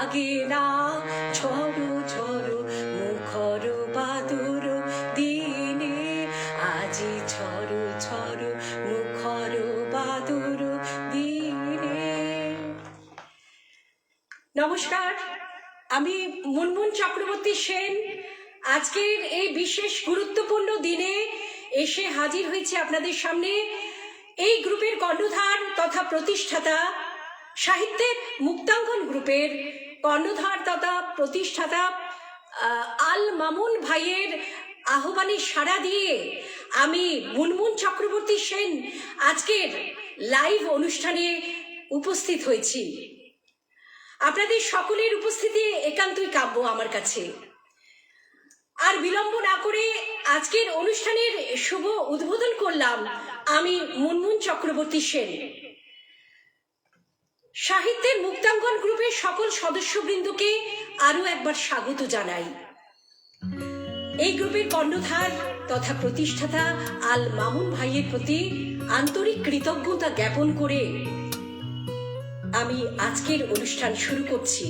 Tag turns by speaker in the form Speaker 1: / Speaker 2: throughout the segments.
Speaker 1: লাগে না ঝড়ো ঝড়ো মুখর বাদুর দিনে আজি ঝড়ো ঝড়ো মুখর বাদুর দিনে। নমস্কার, আমি মুনমুন চক্রবর্তী সেন আজকের এই বিশেষ গুরুত্বপূর্ণ দিনে এসে হাজির হয়েছে আপনাদের সামনে। এই গ্রুপের কর্ণধার তথা প্রতিষ্ঠাতা, সাহিত্যের মুক্তাঙ্গন গ্রুপের কর্ণধার তথা প্রতিষ্ঠাতা আল মামুন ভাইয়ের আহ্বানে সাড়া দিয়ে আমি মুনমুন চক্রবর্তী সেন আজকের লাইভ অনুষ্ঠানে উপস্থিত হয়েছি। আপনাদের সকলের উপস্থিতি একান্তই কাম্য আমার কাছে। আর বিলম্ব না করে আজকের অনুষ্ঠানের শুভ উদ্বোধন করলাম আমি মুনমুন চক্রবর্তী সেন। সাহিত্যের মুক্তাঙ্গন গ্রুপের সকল সদস্যবৃন্দকে আরো একবার স্বাগত জানাই। এই গ্রুপের কর্ণধার তথা প্রতিষ্ঠাতা আল মামুন ভাইয়ের প্রতি আন্তরিক কৃতজ্ঞতা জ্ঞাপন করে আমি আজকের অনুষ্ঠান শুরু করছি।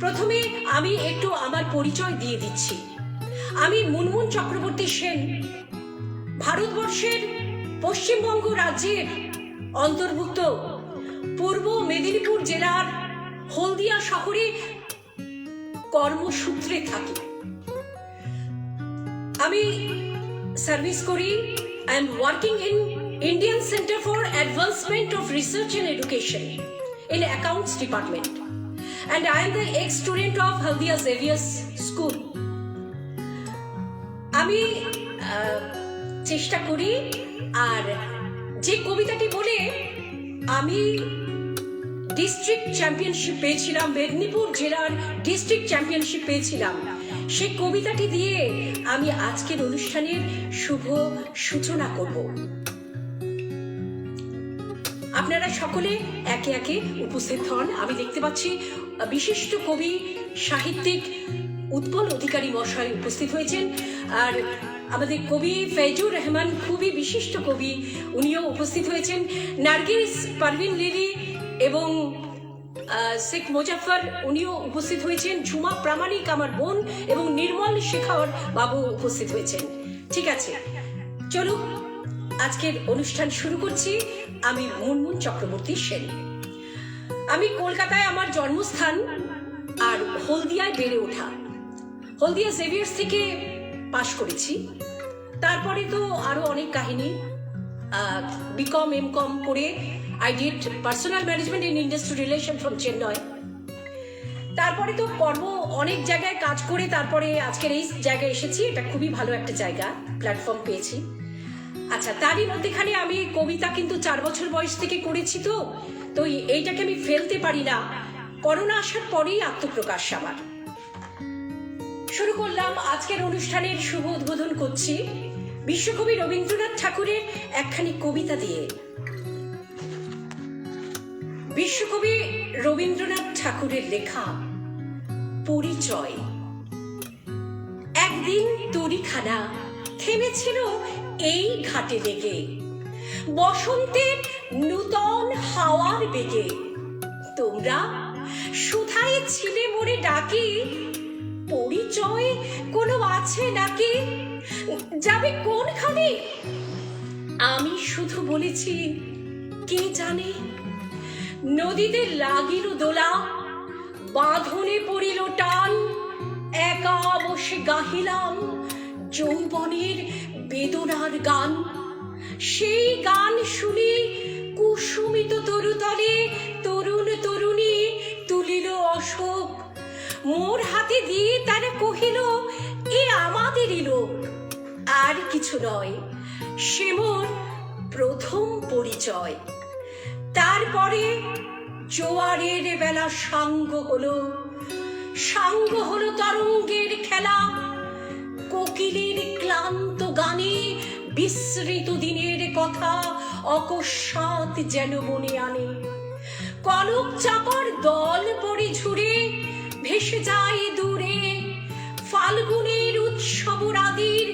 Speaker 1: প্রথমে আমি একটু আমার পরিচয় দিয়ে দিচ্ছি। আমি মুনমুন চক্রবর্তী সেন ভারতবর্ষের পশ্চিমবঙ্গ রাজ্যের অন্তর্ভুক্ত পূর্ব মেদিনীপুর জেলার হলদিয়া শহরে কর্মসূত্রে থাকি। আমি সার্ভিস করি। I am working in Indian Centre for Advancement of Research and Education in accounts department, and I am the ex-student of Haldia Xavier's school. আমি চেষ্টা করি, আর যে কবিতাটি বলে আমি ডিস্ট্রিক্ট চ্যাম্পিয়নশিপ পেয়েছিলাম, মেদিনীপুর জেলার ডিস্ট্রিক্ট চ্যাম্পিয়নশিপ পেয়েছিলাম, সেই কবিতাটি দিয়ে আমি আজকের অনুষ্ঠানের শুভ সূচনা করব। আপনারা সকলে একে একে উপস্থিত হন। আমি দেখতে পাচ্ছি বিশিষ্ট কবি সাহিত্যিক উৎপল অধিকারী মশাই উপস্থিত হয়েছেন, আর আমাদের কবি ফেজুর রহমান খুবই বিশিষ্ট কবি, উনিও উপস্থিত হয়েছেন। নার্গিস পারভিন লিলি এবং শেখ মুজাফফর উনিও উপস্থিত হয়েছেন। ঝুমা প্রামাণিক আমার বোন এবং নির্মল শেখর বাবু উপস্থিত হয়েছেন। ঠিক আছে, চলুন আজকের অনুষ্ঠান শুরু করছি। আমি মুনমুন চক্রবর্তী সেন। আমি কলকাতায় আমার জন্মস্থান, আর হলদিয়ায় বেড়ে ওঠা। হলদিয়া জেভিয়ার্স থেকে পাশ করেছি। তারপরে তো আরো অনেক কাহিনী, বিকম এমকম করে I did personal management in industry relation from Chennai. তারপরে তো কর্ম অনেক জায়গায় কাজ করে তারপরে আজকের এই জায়গায় এসেছি। এটা খুবই ভালো একটা জায়গা, প্ল্যাটফর্ম পেয়েছি। আচ্ছা, তারই মধ্যেখানে আমি কবিতা কিন্তু 4 বছর বয়স থেকে করেছি, তো এইটাকে আমি ফেলতে পারি না। করোনা আসার পরেই আত্মপ্রকাশ আমার শুরু করলাম। আজকের অনুষ্ঠানের শুভ উদ্বোধন করছি বিশ্বকবি রবীন্দ্রনাথ ঠাকুরের একখানি কবিতা দিয়ে। বিশ্বকবি রবীন্দ্রনাথ ঠাকুরের লেখা পরিচয়। একদিন তরিখানা থেমেছিল এই ঘাটে লেগে, বসন্তের নূতন হাওয়ার বেগে। তোমরা সুধায় ছিলে মোরে ডাকি, পরিচয় কোনো আছে নাকি? যাবে কোনখানে? আমি শুধু বলেছি কে জানে। নদীতে লাগিল দোলা, বাঁধনে পড়িল টান, একা বসে গাহিলাম যৌবনের বেদনার গান। সেই গান শুনি কুসুমিত তরুতলে তরুণ তরুণী তুলিল অশোক। মোর হাতে দিয়ে তারা কহিল এ আমাদেরই লোক। আর কিছু নয়, সে মোর প্রথম পরিচয়। তারপরে জোয়ারের বেলা সাঙ্গ হলো তরঙ্গের খেলা। কোকিলের ক্লান্ত গানে বিস্মৃত দিনের কথা অকস্মাৎ যেন মনে আনে। কনক চাপার দল পড়ে ঝুরে ভেসে যায় দূরে। ফাল্গুনের উৎসব রাদির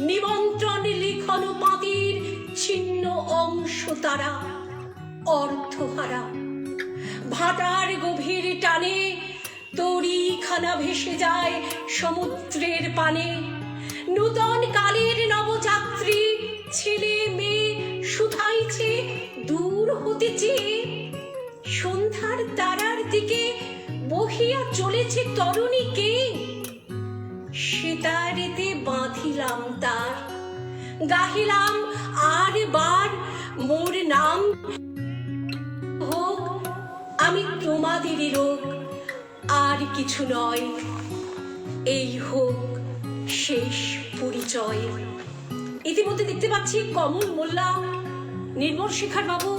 Speaker 1: নিমন্ত্রণ লিখন পাতির ছিন্ন অংশ তারা অর্থহারা। ভাটার গভীর টানে তরিখানা ভেসে যায় সমুদ্রের পানে, নূতন কালের নবযাত্রী ছেলে মেয়ে শুধাইছে দূর হতেছে, সন্ধ্যার তারার দিকে বহিয়া চলেছে তরুণীকে, সেতারেতে বাঁধিলাম তার, গাহিলাম আর বার মোর নাম, হোক আমি তোমাদেরই রোগ আর কিছু নয়, এই হোক শেষ পরিচয়। ইতিমধ্যে দেখতে পাচ্ছি কমল মোল্লা, নির্মল শেখর বাবু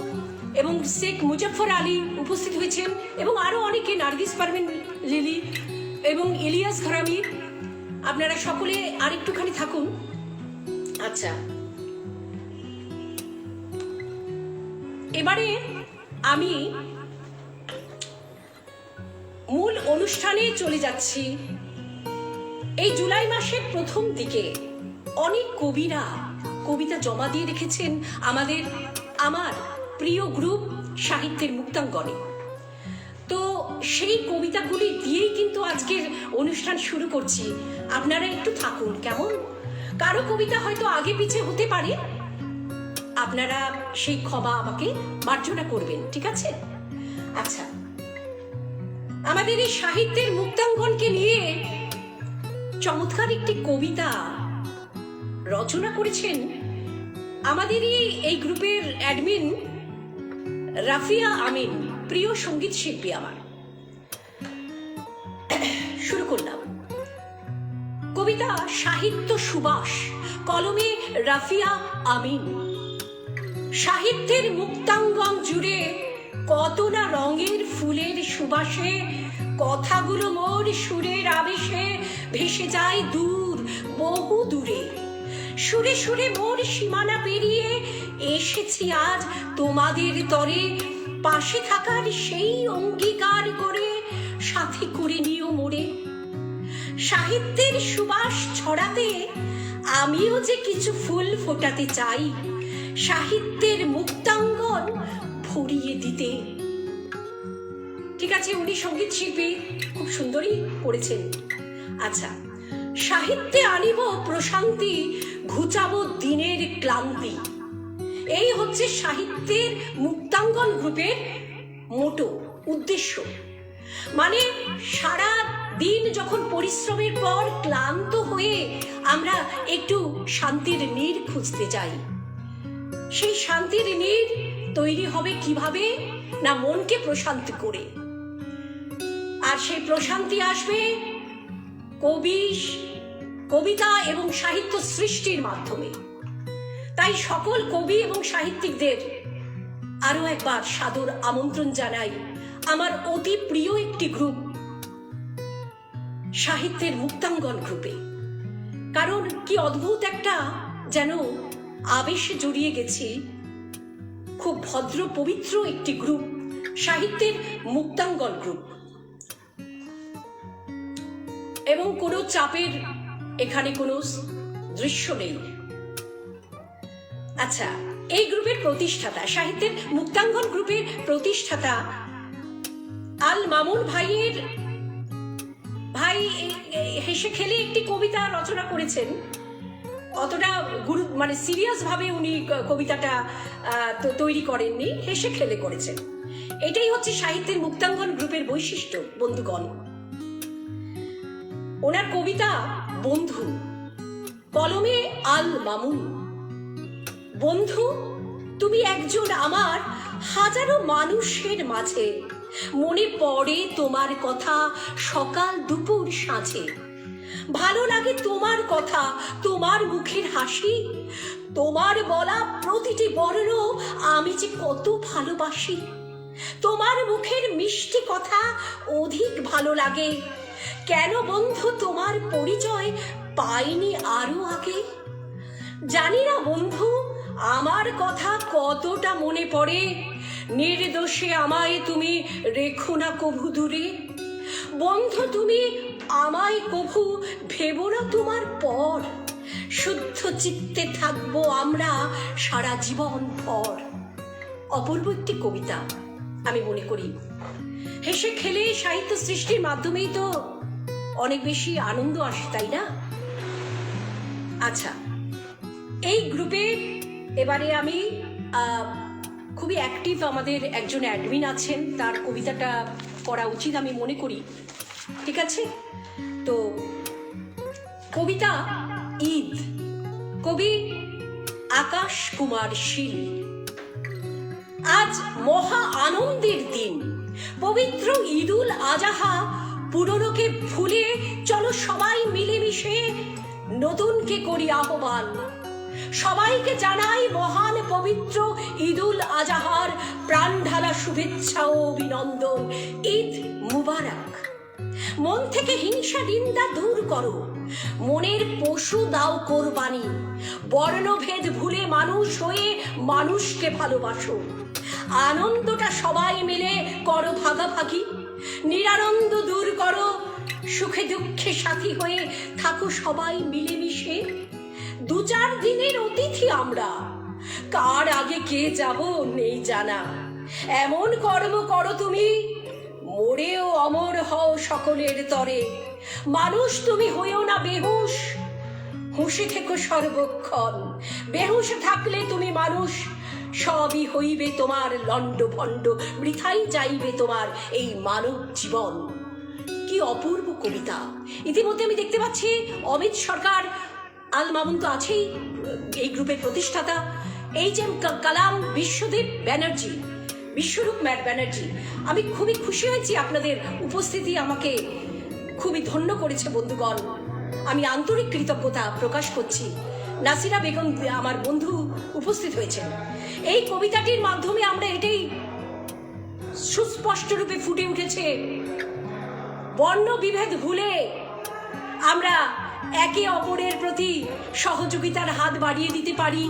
Speaker 1: এবং শেখ মুজফর আলী উপস্থিত হয়েছেন, এবং আরো অনেকে, নার্গিস পারভিন লিলি এবং ইলিয়াস ঘরামি। আপনারা সকলে আর একটুখানি থাকুন। আচ্ছা, এবারে আমি মূল অনুষ্ঠানে চলে যাচ্ছি। এই জুলাই মাসের প্রথম দিকে অনেক কবিরা কবিতা জমা দিয়ে রেখেছেন আমার প্রিয় গ্রুপ সাহিত্যের মুক্তাঙ্গনে। তো সেই কবিতাগুলি দিয়েই কিন্তু আজকের অনুষ্ঠান শুরু করছি। আপনারা একটু থাকুন কেমন? কারো কবিতা হয়তো আগে পিছে হতে পারে, আপনারা সেই ক্ষমা আমাকে মার্জনা করবেন, ঠিক আছে? আচ্ছা, আমাদের এই সাহিত্যের মুক্তাঙ্গনকে নিয়ে চমৎকার একটি কবিতা রচনা করেছেন আমাদেরই এই গ্রুপের অ্যাডমিন রাফিয়া আমিন, প্রিয় সঙ্গীত শিল্পী আমার। শুরু করলাম কবিতা সাহিত্য সুবাস, কলমে রাফিয়া আমিন। সাহিত্যের মুক্তাঙ্গন জুড়ে কত না রঙের ফুলের সুবাসে, কথাগুলো মোর সুরের আবেশে ভেসে যায় দূর বহু দূরে, সুরে সুরে মোর সীমানা পেরিয়ে এসেছি আজ তোমাদের তরে, পাশে থাকার সেই অঙ্গীকার করে সাথী করে নিও মোরে। সাহিত্যের সুবাস ছড়াতে আমিও যে কিছু ফুল ফোটাতে চাই, সাহিত্যের মুক্তাঙ্গন ভরিয়ে দিতে। ঠিক আছে, উনি সঙ্গীত শিল্পী, খুব সুন্দরই করেছেন। আচ্ছা, সাহিত্যে আনিব প্রশান্তি, ঘুচাবো দিনের ক্লান্তি, এই হচ্ছে সাহিত্যের মুক্তাঙ্গন গ্রুপের মোটো, উদ্দেশ্য। মানে সারা দিন যখন পরিশ্রমের পর ক্লান্ত হয়ে আমরা একটু শান্তির নীড় খুঁজতে যাই, সেই শান্তির নীড় তৈরি হবে কিভাবে? না মনকে প্রশান্ত করে। আর সেই প্রশান্তি আসবে কবিতা এবং সাহিত্য সৃষ্টির মাধ্যমে। তাই সকল কবি এবং সাহিত্যিকদের আরো একবার সাদর আমন্ত্রণ জানাই আমার অতি প্রিয় একটি গ্রুপ, সাহিত্যের মুক্তাঙ্গন গ্রুপে। কারণ কি অদ্ভুত একটা যেন আবেশে জড়িয়ে গেছি। খুব ভদ্র পবিত্র একটি গ্রুপ, সাহিত্যের মুক্তাঙ্গন গ্রুপ, এবং কোনো চাপের এখানে কোনো দৃশ্য নেই। আচ্ছা, এই গ্রুপের প্রতিষ্ঠাতা, সাহিত্যের মুক্তাঙ্গন গ্রুপের প্রতিষ্ঠাতা আল মামুন ভাইয়ের ভাই হেসে খেলে একটি কবিতা রচনা করেছেন। অতটা মানে সিরিয়াস ভাবে উনি কবিতাটা তৈরি করেননি, হেসে খেলে করেছেন। এটাই হচ্ছে সাহিত্যের মুক্তাঙ্গন গ্রুপের বৈশিষ্ট্য বন্ধুগণ। ওনার কবিতা বন্ধু, কলমে আল মামুন। বন্ধু, তুমি একজন আমার হাজারো মানুষের মাঝে, মনে পড়ে তোমার কথা সকাল দুপুর সাঁঝে, ভালো লাগে তোমার কথা, তোমার মুখের হাসি, তোমার বলা প্রতিটি বর্ণ আমি যে কত ভালোবাসি, তোমার মুখের মিষ্টি কথা অধিক ভালো লাগে। কেন বন্ধু তোমার পরিচয় পাইনি আরো আগে? জানি না বন্ধু আমার কথা কতটা মনে পড়ে, নির্দোষে আমায় তুমি রেখো না কভু দূরে। বন্ধু তুমি আমায় কভু ভেবো না তোমার পর, শুদ্ধ চিত্তে থাকবো আমরা সারা জীবন ভর। অপূর্ব একটি কবিতা আমি মনে করি। হেসে খেলে সাহিত্য সৃষ্টির মাধ্যমেই তো অনেক বেশি আনন্দ আসে, তাই না? আচ্ছা, এই গ্রুপে এবারে আমি খুবই অ্যাক্টিভ আমাদের একজন অ্যাডমিন আছেন, তার কবিতাটা পড়া উচিত আমি মনে করি। ঠিক আছে, তো কবিতা ঈদ, কবি আকাশ কুমার শীল। আজ মহা আনন্দের দিন, পবিত্র ঈদুল আজহা। পুরনোকে ভুলে চলো সবাই মিলেমিশে নতুনকে করি আহ্বান। সবাইকে জানাই মহান পবিত্র ঈদুল আজহার প্রাণ ঢালা শুভেচ্ছা ও অভিনন্দন। ঈদ মুবারক। মন থেকে হিংসা নিন্দা দূর করো, মনের পশু দাও কোরবানি। বর্ণভেদ ভুলে মানুষ হয়ে মানুষকে ভালোবাসো। আনন্দটা সবাই মিলে করো ভাগাভাগি, নিরানন্দ দূর করো। সুখে দুঃখে সাথী হয়ে থাকো সবাই মিলেমিশে। 2-4 দিনের অতিথি আমরা, কার আগে কে যাব নেই জানা। এমন কর্ম করো তুমি, মরেও অমর হও সকলের তরে। মানুষ তুমি হইও না বেহুশ, হুঁশে থেকো সর্বক্ষণ। বেহুশ থাকলে তুমি মানুষ, সবই হইবে তোমার লন্ড ভণ্ড। বৃথাই যাইবে তোমার এই মানব জীবন। কি অপূর্ব কবিতা! ইতিমধ্যে আমি দেখতে পাচ্ছি অমিত সরকার, আল মামুন তো আছেই, এই গ্রুপের প্রতিষ্ঠাতা, এইচ.এম. কালাম, বিশ্বদীপ ব্যানার্জি, বিশ্বরূপ ব্যানার্জি। আমি খুবই খুশি হয়েছি, আপনাদের উপস্থিতি আমাকে খুবই ধন্য করেছে বন্ধুগণ। আমি আন্তরিক কৃতজ্ঞতা প্রকাশ করছি। নাসিরা বেগম আমার বন্ধু উপস্থিত হয়েছেন। এই কবিতাটির মাধ্যমে আমরা এটাই সুস্পষ্ট রূপে ফুটে উঠেছে, বর্ণ বিভেদ ভুলে আমরা একে অপরের প্রতি সহযোগিতার হাত বাড়িয়ে দিতে পারি,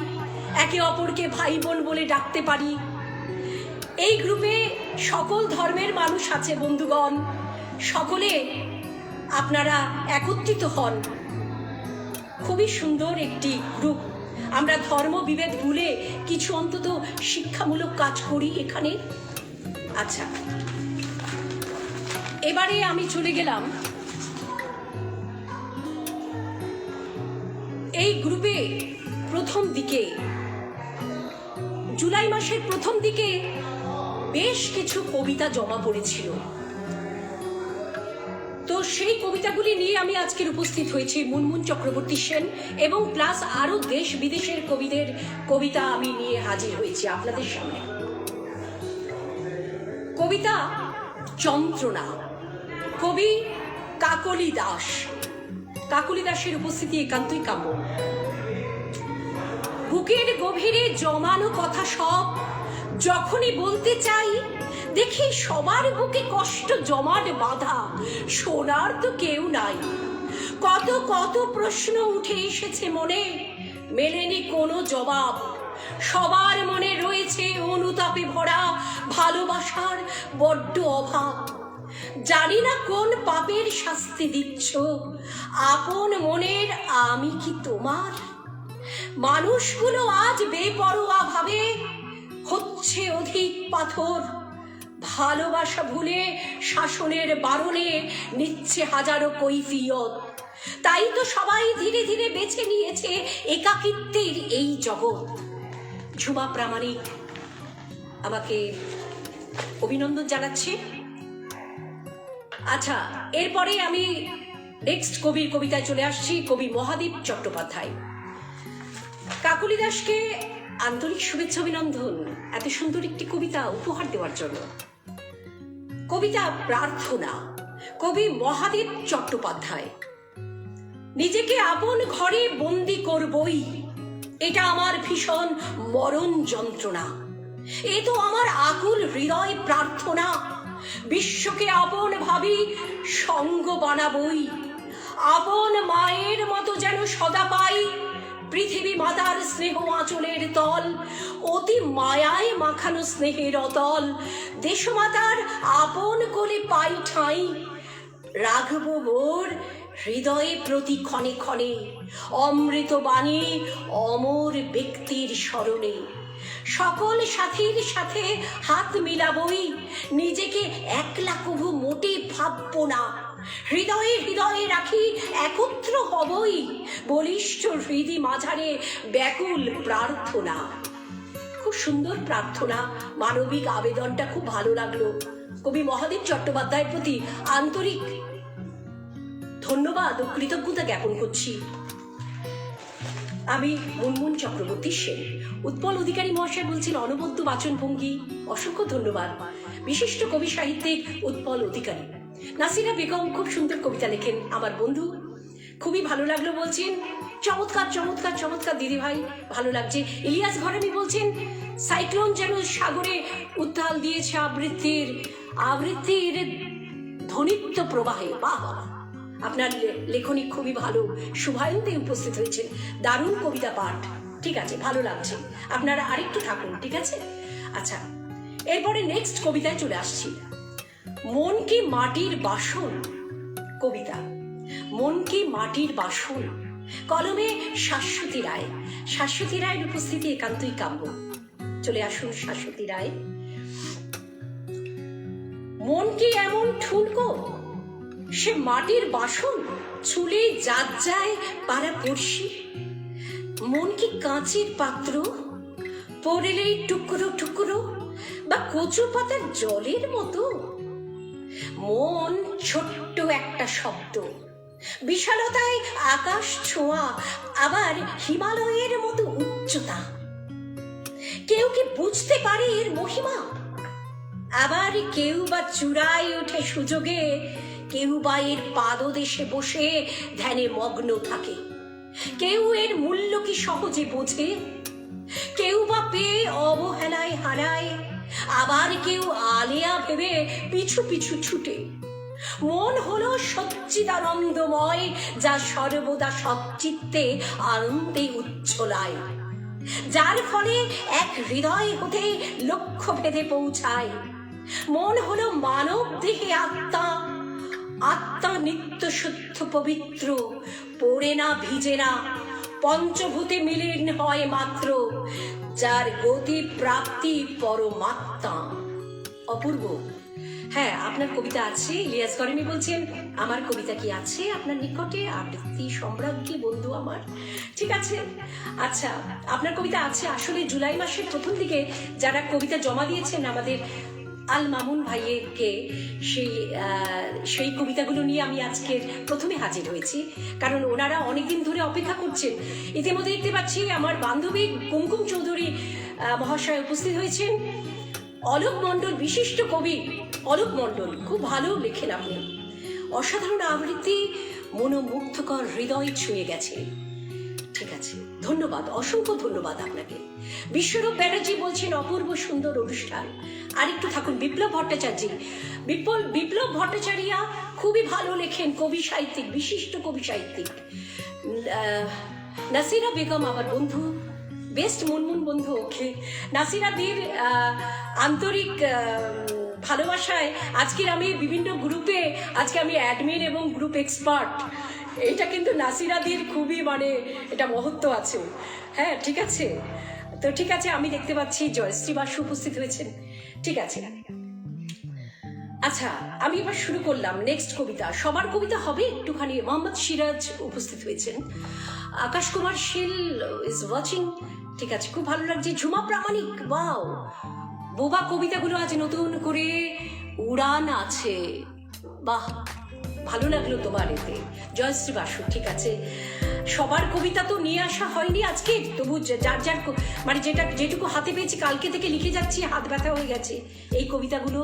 Speaker 1: একে অপরকে ভাই বোন বলে ডাকতে পারি। এই গ্রুপে সকল ধর্মের মানুষ আছে বন্ধুগণ, সকলে আপনারা একত্রিত হন। খুবই সুন্দর একটি গ্রুপ। আমরা ধর্ম বিভেদ ভুলে কিছু অন্তত শিক্ষামূলক কাজ করি এখানে। আচ্ছা, এবারে আমি চলে গেলাম এই গ্রুপে প্রথম দিকে, জুলাই মাসের প্রথম দিকে বেশ কিছু কবিতা জমা পড়েছিল। তো সেই কবিতাগুলি নিয়ে আমি আজকের উপস্থিত হয়েছি। মুনমুন চক্রবর্তী সেন এবং প্লাস আরো দেশ বিদেশের কবিদের কবিতা আমি নিয়ে হাজির হয়েছি আপনাদের সামনে। কবিতা যন্ত্রণা, কবি কাকলি দাস। কাকলি দাসের উপস্থিতি একান্তই কাম্য। বুকের গভীরে জমানো কথা সব যখনই বলতে চাই, দেখি সবার বুকে কষ্ট জমাট বাঁধা, শোনার তো কেউ নাই। কত কত প্রশ্ন উঠে এসেছে মনে, মেলেনি কোনো জবাব। সবার মনে রয়েছে অনুতাপে ভরা ভালোবাসার বড্ড অভাব। জানি না কোন পাপের শাস্তি দিচ্ছ, আপন মনের আমি কি তোমার? মানুষগুলো আজ বেপরোয়া ভাবে হচ্ছে অধিক পাথর। ভালোবাসা ভুলে শাসনের বারণে নিচ্ছে হাজারো কৈফিয়ত। তাই তো সবাই ধীরে ধীরে বেছে নিয়েছে একাকিত্বের এই জগৎ। ঝুমা প্রামাণিক আমাকে অভিনন্দন জানাচ্ছে। আচ্ছা, এরপরে আমি নেক্সট কবির কবিতায় চলে আসছি, কবি মহাদেব চট্টোপাধ্যায়। কাকলি দাসকে আন্তরিক শুভেচ্ছা অভিনন্দন এত সুন্দর একটি কবিতা উপহার দেওয়ার জন্য। কবিতা প্রার্থনা, কবি মহাদেব চট্টোপাধ্যায়। নিজেকে আপন ঘরে বন্দি করবই, এটা আমার ভীষণ মরণ যন্ত্রণা। এ তো আমার আকুল হৃদয় প্রার্থনা। বিশ্বকে আপন ভাবি সঙ্গ বানাবই, আপন মায়ের মতো যেন সদা পাই পৃথিবী মাতার স্নেহ আঁচলের তল। অতি মায়ায় মাখানো স্নেহের অতল, দেশমাতার আপন কোলে পাই ঠাঁই। রাঘব মোর হৃদয়ে প্রতি ক্ষণে ক্ষণে, অমৃত বাণী অমর ব্যক্তির স্মরণে। সকল সাথীর সাথে হাত মিলাবই, নিজেকে একলা কভু মোটে ভাববো না, হৃদয়ে হৃদয়ে রাখি একত্র হবই, বলিষ্ঠ হৃদি মাঝারে ব্যাকুল প্রার্থনা। খুব সুন্দর প্রার্থনা, মানবিক আবেদনটা খুব ভালো লাগলো। কবি মহাদেব চট্টোপাধ্যায়ের প্রতি আন্তরিক ধন্যবাদ ও কৃতজ্ঞতা জ্ঞাপন করছি। আমি মুনমুন চক্রবর্তী সেন। উৎপল অধিকারী মহাশয় বলছেন অনবদ্য বাচনভঙ্গি, অসংখ্য ধন্যবাদ। বিশিষ্ট কবি সাহিত্যিক উৎপল অধিকারী। নাসিরা বেগম খুব সুন্দর কবিতা লেখেন, আমার বন্ধু, খুবই ভালো লাগলো বলছেন। চমৎকার চমৎকার চমৎকার দিদি ভাই, ভালো লাগছে। ইলিয়াস ঘরামি বলছেন সাইক্লোন যেন সাগরে উত্তাল দিয়েছে আবৃত্তির ধ্বনিত্ব প্রবাহে। বাহ বাহ, আপনার লেখনী খুবই ভালো। শুভায়ন্তে উপস্থিত হয়েছেন, দারুণ কবিতা পাঠ। ঠিক আছে, ভালো লাগছে। আপনারা আরেকটু থাকুন, ঠিক আছে? আচ্ছা, এরপরে নেক্সট কবিতায় চলে আসছি। মন কি মাটির বাসন কবিতা। মন কি মাটির বাসন, কলমে শাশ্বতী রায়। শাশ্বতী রায়ের উপস্থিতি একান্তই কাম্য। চলে আসুন শাশ্বতী রায়। মন কি এমন ঠুনকো, সে মাটির বাসন ছুলে জাত যায় পাড়া পড়শি। মন কি কাঁচের পাত্র, পড়লেই টুকরো টুকরো, বা কচু পাতার জলের মতো। মন ছোট্ট একটা শব্দ, বিশালতায় আকাশ ছোঁয়া, আবার হিমালয়ের মতো উচ্চতা। কেউ কি বুঝতে পারে এর মহিমা? আবার কেউ বা চূড়ায় ওঠে সুযোগে, কেউ বা এর পাদদেশে বসে ধ্যানে মগ্ন থাকে। কেউ এর মূল্য কি সহজে বোঝে, কেউ বা পেয়ে অবহেলায় হারায়, আবার কেউ আলেয়া ভেবে পিছু পিছু ছুটে। মন হলো সচ্চিদানন্দময়, যা সর্বদা সচ্চিত্তে আনন্দে উচ্ছলায়, যার ফলে এক হৃদয় হতে লক্ষ্য ভেদে পৌঁছায়। মন হলো মানব দেহে আত্মা, আত্মা নিত্য শুদ্ধ পবিত্র, পড়ে না ভিজে না, পঞ্চভূতে মিলিন হয় মাত্র, যার গতি প্রাপ্তি পরমাত্মা। অপূর্ব। হ্যাঁ, আপনার কবিতা আছে। ইলিয়াস গরেমি বলছেন আমার কবিতা কি আছে আপনার নিকটে, আবৃত্তি সম্রাজ্ঞী বন্ধু আমার। ঠিক আছে, আচ্ছা, আপনার কবিতা আছে। আসলে জুলাই মাসের প্রথম দিকে যারা কবিতা জমা দিয়েছেন আমাদের আল মামুন ভাইয়েরকে, সেই কবিতাগুলো নিয়ে আমি আজকে প্রথমে হাজির হয়েছি, কারণ ওনারা অনেকদিন ধরে অপেক্ষা করছেন। ইতিমধ্যে দেখতে পাচ্ছি আমার বান্ধবী কুমকুম চৌধুরী মহাশয় উপস্থিত হয়েছেন। অলোক মণ্ডল, বিশিষ্ট কবি অলোক মণ্ডল, খুব ভালো লেখেন আপনি। অসাধারণ আবৃত্তি, মনোমুগ্ধকর, হৃদয় ছুঁয়ে গেছে। ঠিক আছে, ধন্যবাদ, অসংখ্য ধন্যবাদ আপনাকে। বিশ্বরূপ ব্যানার্জি বলছেন অপূর্ব সুন্দর অনুষ্ঠান। আরেকটু থাকুন। বিপ্লব ভট্টাচার্য, বিপ্লব ভট্টাচার্যা খুবই ভালো লেখেন, কবি সাহিত্যিক, বিশিষ্ট কবি সাহিত্যিক। নাসিরা বেগম আমার বন্ধু, বেস্ট মুনমুন বন্ধু। ওকে, নাসিরাদির আন্তরিক ভালোবাসায় আজকের আমি বিভিন্ন গ্রুপে, আজকে আমি অ্যাডমিন এবং গ্রুপ এক্সপার্ট। এইটা কিন্তু নাসিরাদির খুবই এটা মহত্ব আছে। হ্যাঁ, ঠিক আছে, তো ঠিক আছে, আমি দেখতে পাচ্ছি জয়শ্রী বাসু উপস্থিত হয়েছেন। ঠিক আছে, আচ্ছা, আমি এবার শুরু করলাম নেক্সট কবিতা। সবার কবিতা হবে একটুখানি। মোহাম্মদ সিরাজ উপস্থিত হয়েছেন। আকাশ কুমার শীল ইজ ওয়াচিং। ঠিক আছে, খুব ভালো লাগছে। ঝুমা প্রামাণিক, ওয়াও, বোবা কবিতাগুলো আজ নতুন করে উড়ান আছে। বাহ, ভালো লাগলো তোমার এতে। জয়শ্রী বাসু, ঠিক আছে। সবার কবিতা তো নিয়ে আসা হয়নি আজকে, তবু যার যার যেটুকু হাতে পেয়েছি কালকে থেকে লিখে যাচ্ছি, হাত ব্যথা হয়ে গেছে। এই কবিতাগুলো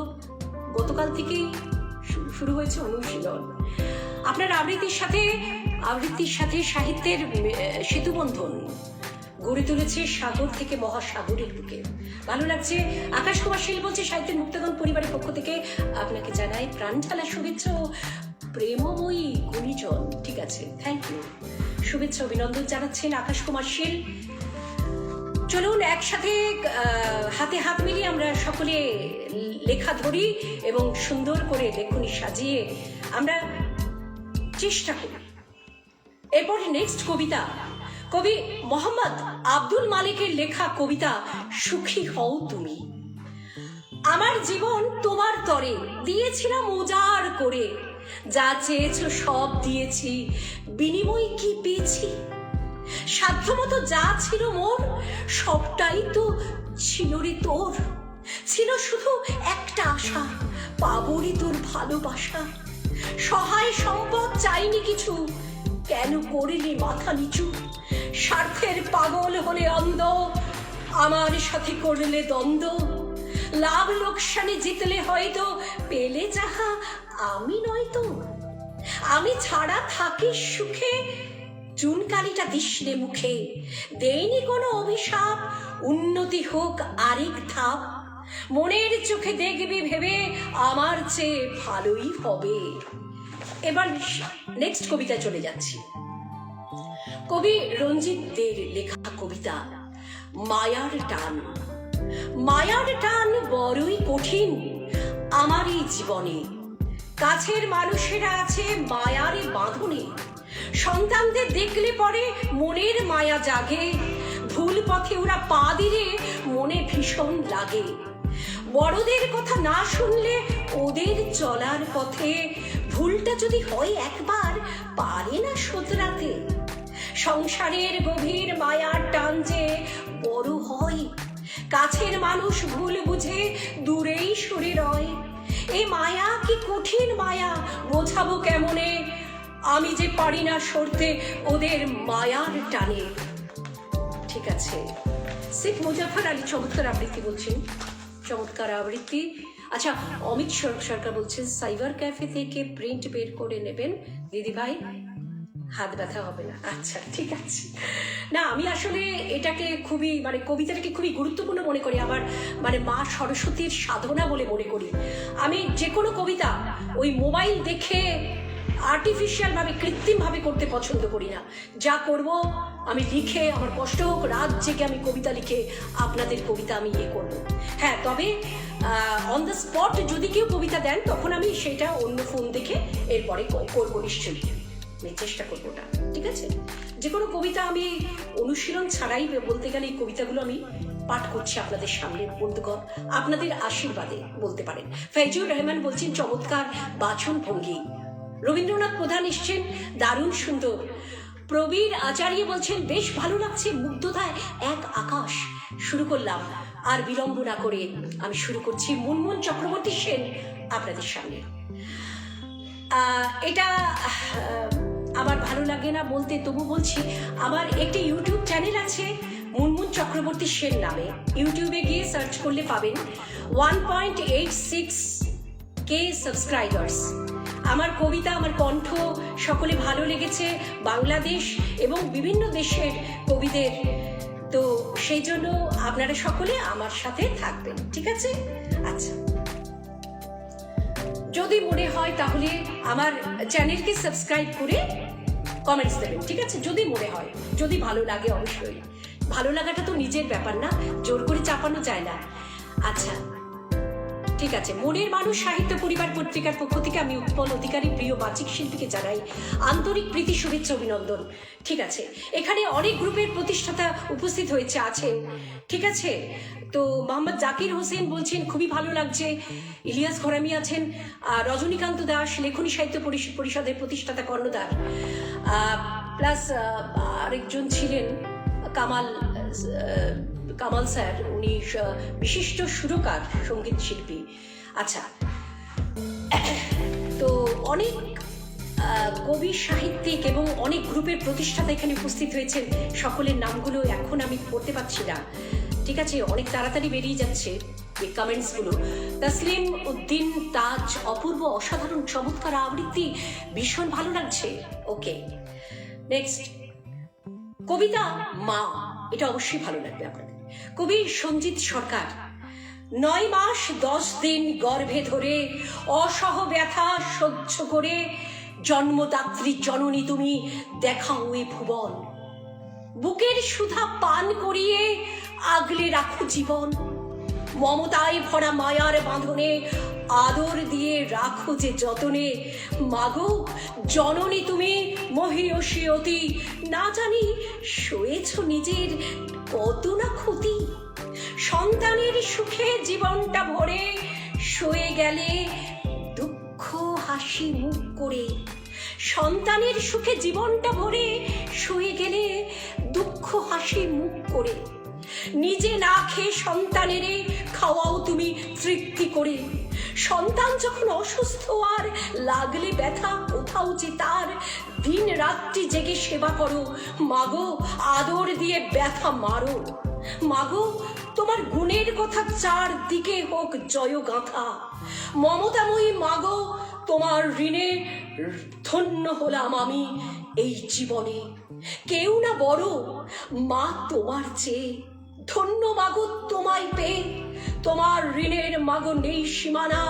Speaker 1: গতকাল থেকেই শুরু হয়েছে অনুশীলন। আপনার আবৃত্তির সাথে সাহিত্যের সেতুবন্ধন গড়ে তুলেছে সাগর থেকে মহাসাগরের বুকে। ভালো লাগছে। আকাশ কুমার শীল বলছে সাহিত্যের মুক্তগণ পরিবারের পক্ষ থেকে আপনাকে জানাই প্রাণ ঢালা শুভেচ্ছা ও প্রেমময়ী গুণীজন। ঠিক আছে, থ্যাংক ইউ। শুভেচ্ছা অভিনন্দন জানাচ্ছেন আকাশ কুমার শীল। চলুন একসাথে হাতে হাত মিলিয়ে আমরা সকলে লেখা ধরি এবং সুন্দর করে লেখনী সাজিয়ে আমরা চেষ্টা করি। এরপরে নেক্সট কবিতা কবি মোহাম্মদ আব্দুল মালিকের লেখা কবিতা সুখী হও তুমি। আমার জীবন তোমার তরে দিয়েছিলাম উজাড় করে, যা চেয়েছ সব দিয়েছি, বিনিময় কি পেয়েছি? সাধ্যমতো যা ছিল মোর সবটাই তো ছিল রে তোর। ছিল শুধু একটা আশা, পাবরি তোর ভালোবাসা। সহায় সম্পদ চাইনি কিছু, কেন করিলি মাথা নিচু? স্বার্থের পাগল হলে অন্ধ, আমার সাথে করলে দ্বন্দ্ব। লাভ লোকসানে জিতলে হয়তো পেলে যাহা আমি নয়তো। আমি ছাড়া থাকি সুখে, চুনকালিটা দিসলে মুখে। দেইনি কোনো অভিশাপ, উন্নতি হোক আরেক ধাপ। মনের চোখে দেখবি ভেবে আমার চেয়ে ভালোই হবে। এবার নেক্সট কবিতা চলে যাচ্ছি। কবি রঞ্জিত দের লেখা কবিতা মায়ার টান। মায়ার টান বড়ই কঠিন আমার এই জীবনে। কাছের মানুষেরা আছে মায়ারে বাঁধনে। সন্তানদের দেখলে পরে মনের মায়া জাগে। ভুল পথে ওরা পা দিলে মনে ভীষণ লাগে। বড়দের কথা না শুনলে ওদের চলার পথে ভুলটা যদি হয় একবার পারে না শোধরাতে। সংসারের গভীর মায়ার টান যে বড় হয়, কাছের মানুষ ভুল বুঝে দূরেই সরে রয়। এ মায়া কি কঠিন মায়া, বোঝাবো কেমনে? আমি যে পারি না সরতে ওদের মায়ার টানে। ঠিক আছে, শেখ মুজাফর আলী চমৎকার আবৃত্তি বলছেন, চমৎকার আবৃত্তি। আচ্ছা, অমিত সরকার বলছেন সাইবার ক্যাফে থেকে প্রিন্ট বের করে নেবেন দিদি ভাই, হাত ব্যথা হবে না। আচ্ছা ঠিক আছে। না, আমি আসলে এটাকে খুবই কবিতাটাকে খুবই গুরুত্বপূর্ণ মনে করি। আমার মা সরস্বতীর সাধনা বলে মনে করি। আমি যে কোনো কবিতা ওই মোবাইল দেখে আর্টিফিশিয়াল ভাবে, কৃত্রিম ভাবে করতে পছন্দ করি না। যা করব আমি লিখে, আমার কষ্ট হোক রাত জেগে আমি কবিতা লিখে আপনাদের কবিতা আমি করব। হ্যাঁ, তবে অন দ্য স্পট যদি কেউ কবিতা দেন তখন আমি সেটা অন্য ফোন দেখে এরপরে করবো নিশ্চয়ই, চেষ্টা করবো ওটা। ঠিক আছে, যে কোনো কবিতা আমি অনুশীলন ছাড়াই বলতে গেলে এই কবিতাগুলো আমি পাঠ করছি আপনাদের সামনে। বন্ধুগণ, আপনাদের আশীর্বাদে বলতে পারেন। ফৈজুর রহমান বলছেন চমৎকার বাচন ভঙ্গি। রবীন্দ্রনাথ প্রধান এসছেন দারুণ সুন্দর। প্রবীর আচার্য বলছেন বেশ ভালো লাগছে, মুগ্ধতায় এক আকাশ। শুরু করলাম, আর বিলম্ব না করে আমি শুরু করছি মুনমুন চক্রবর্তী সেন আপনাদের সামনে। এটা আমার ভালো লাগে না বলতে, তবু বলছি। আমার একটি ইউটিউব চ্যানেল আছে মুনমুন চক্রবর্তী সেন নামে। ইউটিউবে গিয়ে সার্চ করলে পাবেন। 1.86K subscribers. আমার কবিতা, আমার কণ্ঠ সকলে ভালো লেগেছে, বাংলাদেশ এবং বিভিন্ন দেশের কবিদের। তো সেই জন্য আপনারা সকলে আমার সাথে থাকবেন, ঠিক আছে? আচ্ছা, যদি মনে হয় তাহলে আমার চ্যানেলকে সাবস্ক্রাইব করে কমেন্টস দেবেন, ঠিক আছে? যদি মনে হয়, যদি ভালো লাগে। অবশ্যই ভালো লাগাটা তো নিজের ব্যাপার না, জোর করে চাপানো যায় না। আচ্ছা ঠিক আছে। মনের মানুষ সাহিত্য পরিবার পত্রিকার পক্ষ থেকে আমি উৎপল অধিকারী প্রিয় বাচিক শিল্পীকে জানাই আন্তরিক প্রীতি, শুভেচ্ছা, অভিনন্দন। ঠিক আছে, এখানে অনেক গ্রুপের প্রতিষ্ঠাতা উপস্থিত হয়েছে আছেন, ঠিক আছে? তো মোহাম্মদ জাকির হোসেন বলছেন খুবই ভালো লাগছে। ইলিয়াস ঘরামি আছেন, রজনীকান্ত দাস লেখনী সাহিত্য পরিষদের প্রতিষ্ঠাতা কর্ণধার, প্লাস আরেকজন ছিলেন কামাল স্যার, উনি বিশিষ্ট সুরকার, সঙ্গীত শিল্পী। আচ্ছা, তো অনেক কবি, সাহিত্যিক এবং অনেক গ্রুপের প্রতিষ্ঠাতা এখানে উপস্থিত হয়েছেন। সকলের নামগুলো এখন আমি পড়তে পারছি না, ঠিক আছে? অনেক তাড়াতাড়ি বেরিয়ে যাচ্ছে এই কমেন্টসগুলো। তাসলিম উদ্দিন তাজ, অপূর্ব, অসাধারণ, চমৎকার আবৃত্তি, ভীষণ ভালো লাগছে। ওকে, নেক্সট কবিতা মা, এটা অবশ্যই ভালো লাগবে আপনাদের। কবি সঞ্জিত সরকার। 9 মাস 10 দিন গর্ভে ধরে অসহ ব্যথা সহ্য করে জন্মদাত্রী জননী তুমি দেখাও এ ভুবন। বুকের সুধা পান করিয়ে আগলে রাখো জীবন। মমতায় ভরা মায়ার বাঁধনে আদর দিয়ে রাখো যে যতনে। মাগো জননী তুমি মহীয়সী অতি, না জানি সয়েছ নিজের কত না ক্ষতি। সন্তানের সুখে জীবনটা ভরে সয়ে গেলে দুঃখ হাসি মুখ করে। সন্তানের সুখে জীবনটা ভরে সয়ে গেলে দুঃখ হাসি মুখ করে। নিজে না খেয়ে সন্তানেরে খাওয়াও তুমি তৃপ্তি করে। সন্তান যখন অসুস্থ আর লাগলে ব্যথা কোথাও যে তার, দিন রাত্রি জেগে সেবা করো। মাগো আদর দিয়ে ব্যথা মারো। মাগো তোমার গুণের কথা চারদিকে হোক জয় গাথা। মমতাময়ী মাগো তোমার ঋণে ধন্য হলাম আমি এই জীবনে। কেউ না বড় মা তোমার চেয়ে, ধন্য মাগো তোমায় পেয়ে। তোমার ঋণের মাগো নেই সীমানা,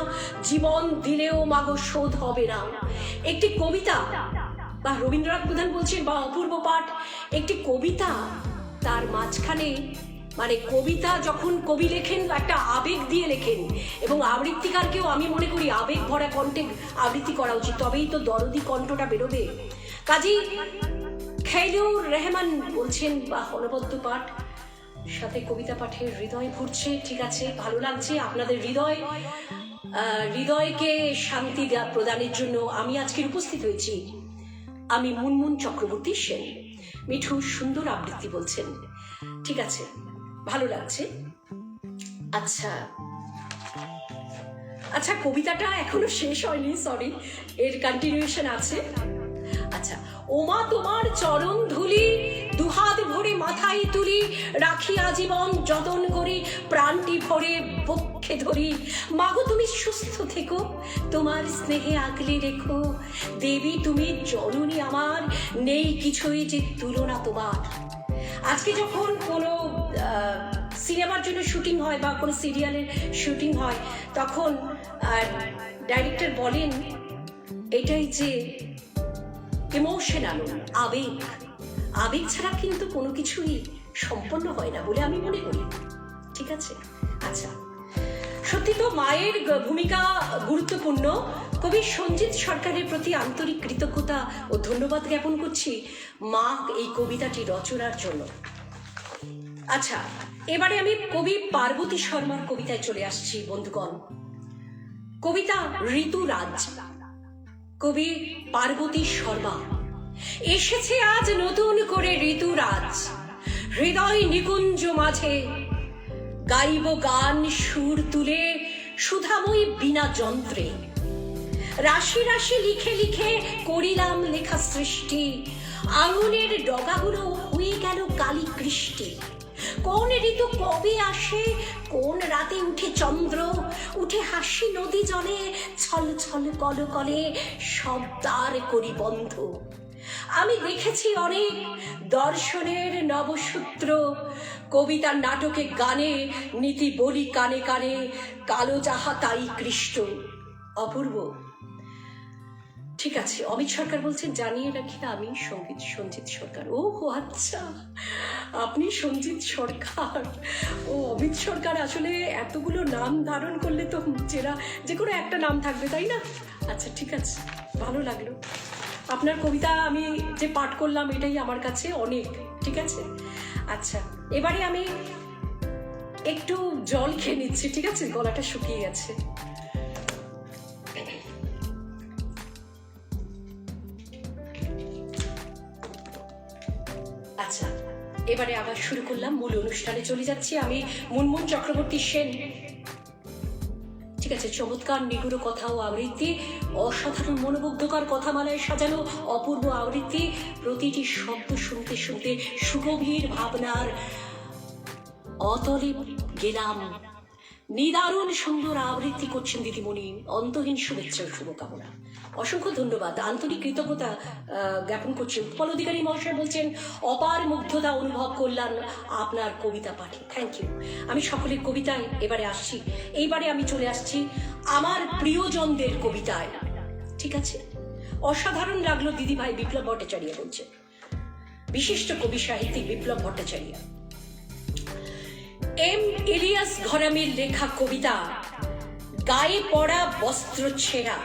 Speaker 1: জীবন দিলেও মাগো শোধ হবে না। একটি কবিতা বা রবীন্দ্রনাথ প্রধান বলছেন বা অপূর্ব পাঠ, একটি কবিতা তার মাঝখানে মানে কবিতা যখন কবি লেখেন একটা আবেগ দিয়ে লেখেন, এবং আবৃত্তিকারকেও আমি মনে করি আবেগ ভরা কণ্ঠে আবৃত্তি করা উচিত, তবেই তো দরদি কণ্ঠটা বেরোবে। কাজী খাইরুর রহমান বলছেন বা অনবদ্য পাঠ সাথে কবিতা পাঠের হৃদয় ভরছে। ঠিক আছে, ভালো লাগছে আপনাদের হৃদয়কে শান্তি প্রদানের জন্য আমি আজকে উপস্থিত হয়েছি। আমি মুনমুন চক্রবর্তী সেন। মিঠু সুন্দর আবৃত্তি বলছেন, ঠিক আছে, ভালো লাগছে। আচ্ছা আচ্ছা, কবিতাটা এখনো শেষ হয়নি, সরি, এর কন্টিনিউশন আছে। আচ্ছা, ওমা তোমার চরণ ধুলি দুহাত ভরে মাথায় তুলি, রাখি আজীবন যতন করি প্রাণটি ভরে বক্ষে ধরি। মাগো তুমি সুস্থ থেকো, তোমার স্নেহে আগলে রেখো। দেবী তুমি জননী আমার, নেই কিছুই যে তুলনা তোমার। আজকে যখন কোনো সিনেমার জন্য শুটিং হয় বা কোনো সিরিয়ালের শুটিং হয়, তখন ডাইরেক্টর বলেন এটাই যে ইমোশনাল আবেগ, আবেগ ছাড়া কিন্তু কোনো কিছুই সম্পন্ন হয় না বলে আমি মনে করি। ঠিক আছে, আচ্ছা, সত্যি তো মায়ের ভূমিকা গুরুত্বপূর্ণ। কবি সঞ্জিত সরকারের প্রতি আন্তরিক কৃতজ্ঞতা ও ধন্যবাদ জ্ঞাপন করছি মা এই কবিতাটি রচনার জন্য। আচ্ছা, এবারে আমি কবি পার্বতী শর্মার কবিতায় চলে আসছি বন্ধুগণ। কবিতা ঋতুরাজ, কবি পার্বতী শর্মা। এসেছে আজ নতুন করে ঋতুরাজ, হৃদয় নিকুঞ্জ মাঝে গাইব গান সুর তুলে সুধাময়ী বিনা যন্ত্রে। রাশি রাশি লিখে লিখে করিলাম লেখা সৃষ্টি, আঙুলের ডগাগুলো হয়ে গেল কালী কৃষ্টি। কোন ঋতু কবে আসে, কোন রাতে উঠে চন্দ্র, উঠে হাসি নদী জলে ছল ছল কল কলে সব দ্বার করি বন্ধ। আমি দেখেছি অনেক দর্শনের নবসূত্র, কবিতা নাটকে গানে নীতি বলি কানে কানে, কালো যাহা তাই কৃষ্ট। অপূর্ব। ঠিক আছে, অমিত সরকার বলছেন জানিয়ে রাখি আমি সঞ্জিত সরকার। ও আচ্ছা, আপনি সঞ্জিত সরকার। ও অমিত সরকার, আসলে এতগুলো নাম ধারণ করলে তো যে কোনো একটা নাম থাকবে, তাই না? আচ্ছা ঠিক আছে, ভালো লাগলো। আপনার কবিতা আমি যে পাঠ করলাম এটাই আমার কাছে অনেক। ঠিক আছে, আচ্ছা, এবারে আমি একটু জল খেয়ে নিচ্ছি। ঠিক আছে, গলাটা শুকিয়ে গেছে। আচ্ছা, এবারে আবার শুরু করলাম, মূল অনুষ্ঠানে চলে যাচ্ছি। আমি মুনমুন চক্রবর্তী সেন। ঠিক আছে, চমৎকার নিগুড় কথা ও আবৃত্তি, অসাধারণ মনোমুগ্ধকর কথামালায় সাজানো অপূর্ব আবৃত্তি, প্রতিটি শব্দ শুনতে শুনতে সুগভীর ভাবনার অতলে গেলাম। নিদারুণ সুন্দর আবৃত্তি করছেন দিদিমণি, অন্তহীন শুভেচ্ছা ও শুভকামনা। অসংখ্য ধন্যবাদ, আন্তরিক কৃতজ্ঞতা জ্ঞাপন করছি। উৎপল অধিকারী মহাশয় বলছেন অপার মুগ্ধতা অনুভব করলাম আপনার কবিতা পাঠে, থ্যাংক ইউ। আমি সকলের কবিতায় এবারে আসছি। এইবারে আমি চলে আসছি আমার প্রিয়জনদের কবিতায়। ঠিক আছে, অসাধারণ লাগলো দিদিভাই বিপ্লব ভট্টাচার্য বলছেন, বিশিষ্ট কবি সাহিত্যিক বিপ্লব ভট্টাচার্য। এম ইলিয়াস ঘরামির লেখা কবিতা গায়ে পড়া বস্ত্র ছেঁড়া,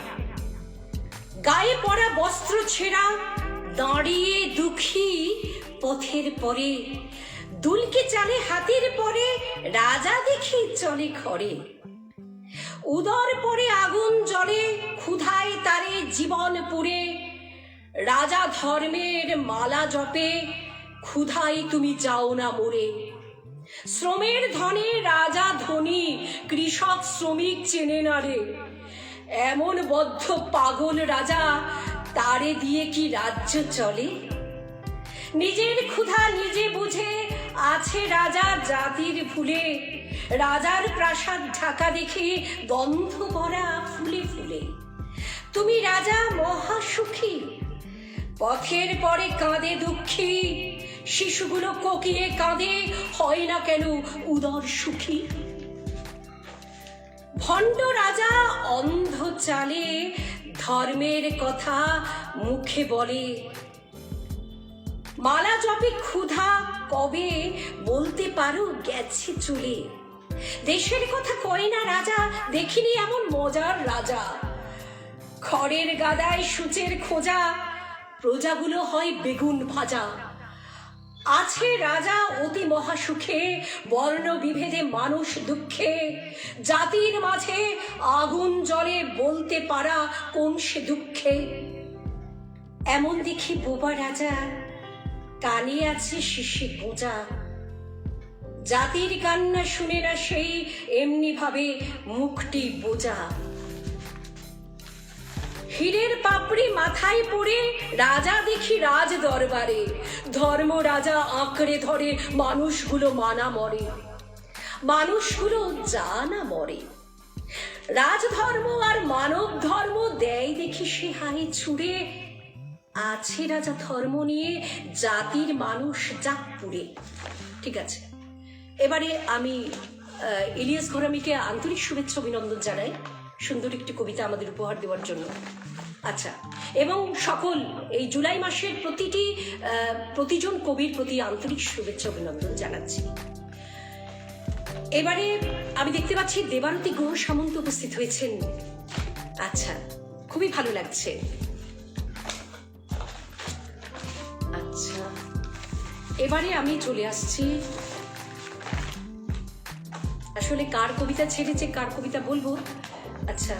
Speaker 1: গায়ে পড়া বস্ত্র ছেঁড়া, দাঁড়িয়ে দুঃখী পথের পরে, দুলকে চালে হাতির পরে, রাজা দেখি চলে ঘরে। উদর পরে আগুন জ্বলে, ক্ষুধায় তারে জীবন পুড়ে, রাজা ধর্মের মালা জপে, ক্ষুধায় তুমি যাও না মরে। শ্রমের ধনে রাজা ধনী, কৃষক শ্রমিক চেনে না রে। এমন বদ্ধ পাগল রাজা, তারে দিয়ে কি রাজ্য চলে? নিজের ক্ষুধা নিজে বুঝে আছে রাজা জাতির ভুলে, রাজার প্রাসাদ ঢাকা দেখে গন্ধ ভরা ফুলে ফুলে। তুমি রাজা মহাসুখী, পথের পরে কাঁদে দুঃখী, শিশুগুলো কোকিয়ে কাঁদে, হয় না কেন উদর সুখী। ভণ্ড রাজা অন্ধ চালে, ধর্মের কথা মুখে বলে, মালা জপে ক্ষুধা কবে, বলতে পারো গেছে চলে। দেশের কথা কয় না রাজা, দেখিনি এমন মজার রাজা। খড়ের গাদায় সূচের খোঁজা, প্রজাগুলো হয় বেগুন ভাজা। আছে রাজা অতি মহাসুখে, বর্ণ বিভেদে মানুষ দুঃখে, জাতির মাঝে আগুন জ্বলে, বলতে পারা কোন সে দুঃখে। এমন দেখি বোবা রাজা, কানে আছে শিশি গোঁজা, জাতির কান্না শুনে না সেই, এমনি ভাবে মুখটি বোঝা। হীরের পাপড়ি মাথায় পড়ে, রাজা দেখি রাজ দরবারে, ধর্ম রাজা আঁকড়ে ধরে, মানুষগুলো মানা মরে, মানুষগুলো জানা মরে। রাজধর্ম আর মানব ধর্ম দেয় দেখি সে হাই ছুড়ে, আছে রাজা ধর্ম নিয়ে, জাতির মানুষ যাক পুড়ে। ঠিক আছে, এবারে আমি ইলিয়াস ঘরামিকে আন্তরিক শুভেচ্ছা অভিনন্দন জানাই সুন্দর একটি কবিতা আমাদের উপহার দেওয়ার জন্য। আচ্ছা, এবং সকল এই জুলাই মাসের প্রতিজন কবির প্রতি আন্তরিক শুভেচ্ছা অভিনন্দন জানাচ্ছি। এবারে আমি দেখতে পাচ্ছি দেবারতী গুহ সামন্ত উপস্থিত হয়েছেন। আচ্ছা, খুবই ভালো লাগছে। আচ্ছা, এবারে আমি চলে আসছি, আসলে কার কবিতা ছেড়েছে কার কবিতা বলবো। আচ্ছা,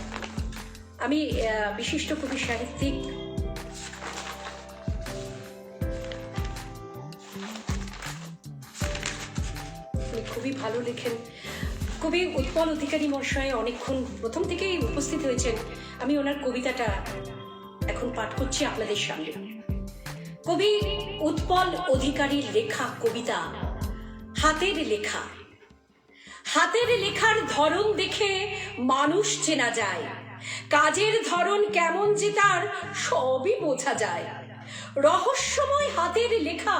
Speaker 1: আমি বিশিষ্ট কবি সাহিত্যিক খুবই ভালো লেখেন, কবি উৎপল অধিকারী মহাশয় অনেকক্ষণ প্রথম থেকেই উপস্থিত হয়েছেন। আমি ওনার কবিতাটা এখন পাঠ করছি আপনাদের সামনে। কবি উৎপল অধিকারীর লেখা কবিতা হাতের লেখা। হাতের লেখার ধরন দেখে মানুষ চেনা যায়, কাজের ধরন কেমন যে তার সবই বোঝা যায়। রহস্যময় হাতের লেখা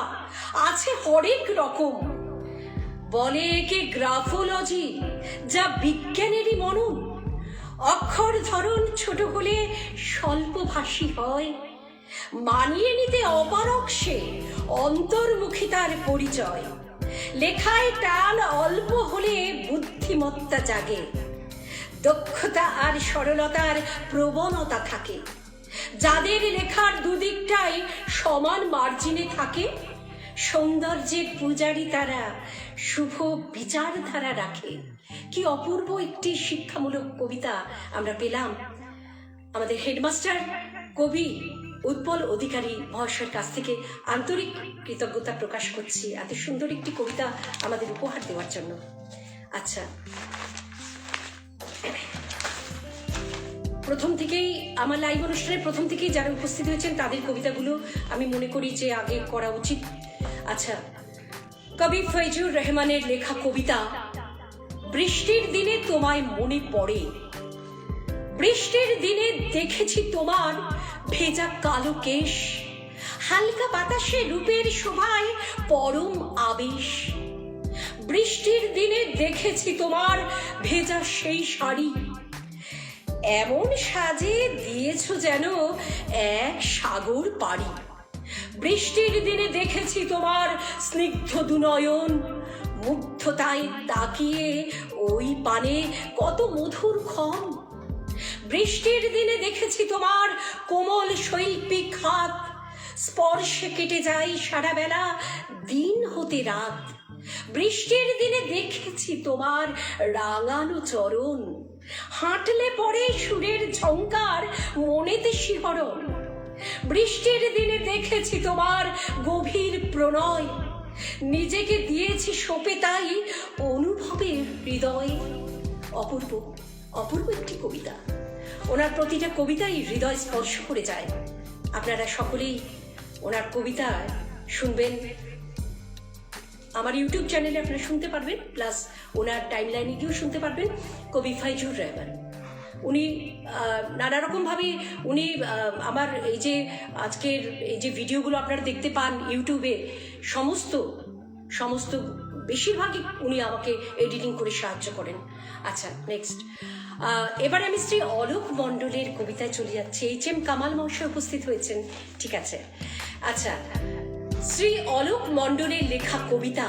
Speaker 1: আছে হরেক রকম, বলে একে গ্রাফোলজি, যা বিজ্ঞানেরই মনন। অক্ষর ধরন ছোট হলে স্বল্পভাষী হয়, মানিয়ে নিতে অপারগ সে, অন্তর্মুখী তার পরিচয়। লেখায় টান অল্প হলে বুদ্ধিমত্তা জাগে, দক্ষতা আর সরলতার প্রবণতা থাকে। যাদের লেখার দুদিকটাই সমান মার্জিনে থাকে, সৌন্দর্যের পূজারী তারা, শুভ বিচারধারা রাখে। কি অপূর্ব একটি শিক্ষামূলক কবিতা আমরা পেলাম আমাদের হেডমাস্টার কবি উৎপল অধিকারী মহাশয়ের কাছ থেকে। আন্তরিক কৃতজ্ঞতা প্রকাশ করছি এত সুন্দর একটি কবিতা আমাদের উপহার দেওয়ার জন্য। আচ্ছা, প্রথম থেকেই আমার লাইভ অনুষ্ঠানের প্রথম থেকেই যারা উপস্থিত হয়েছেন তাদের কবিতাগুলো আমি মনে করি যে আগে করা উচিত। আচ্ছা, কবি ফৈজুর রহমানের লেখা কবিতা বৃষ্টির দিনে তোমায় মনে পড়ে। বৃষ্টির দিনে দেখেছি তোমার ভেজা কালো কেশ, হালকা বাতাসে রূপের শোভায় পরম আবেশ। বৃষ্টির দিনে দেখেছি তোমার ভেজা সেই শাড়ি, এমন সাজে দিয়েছ যেন এক সাগর পাড়ি। বৃষ্টির দিনে দেখেছি তোমার স্নিগ্ধ দুনয়ন, মুগ্ধতায় তাকিয়ে ওই পানে কত মধুর ক্ষণ। বৃষ্টির দিনে দেখেছি তোমার কোমল শৈল্পিক হাত, স্পর্শে কেটে যায় সারা বেলা দিন হতে রাত। বৃষ্টির দিনে দেখেছি তোমার রাঙানো চরণ, হাঁটলে পরে সুরের ঝংকার মনেতে শিহরণ। বৃষ্টির দিনে দেখেছি তোমার গভীর প্রণয়, নিজেকে দিয়েছি সঁপে তাই অনুভবের হৃদয়। অপূর্ব অপূর্ব একটি কবিতা, ওনার প্রতিটা কবিতাই হৃদয় স্পর্শ করে যায়। আপনারা সকলেই ওনার কবিতা শুনবেন, আমার ইউটিউব চ্যানেলে আপনারা শুনতে পারবেন, প্লাস ওনার টাইমলাইনে গিয়েও শুনতে পারবেন। কবি ফাইজুর রহমান উনি নানা রকমভাবে উনি আমার এই যে আজকের এই যে ভিডিওগুলো আপনারা দেখতে পান ইউটিউবে, সমস্ত বেশিরভাগই উনি আমাকে এডিটিং করে সাহায্য করেন। আচ্ছা, নেক্সট এবারে আমি শ্রী অলোক মণ্ডলের কবিতায় চলে যাচ্ছি। HM কামাল মহাশয় উপস্থিত হয়েছেন, ঠিক আছে। আচ্ছা, শ্রী অলোক মণ্ডলের লেখা কবিতা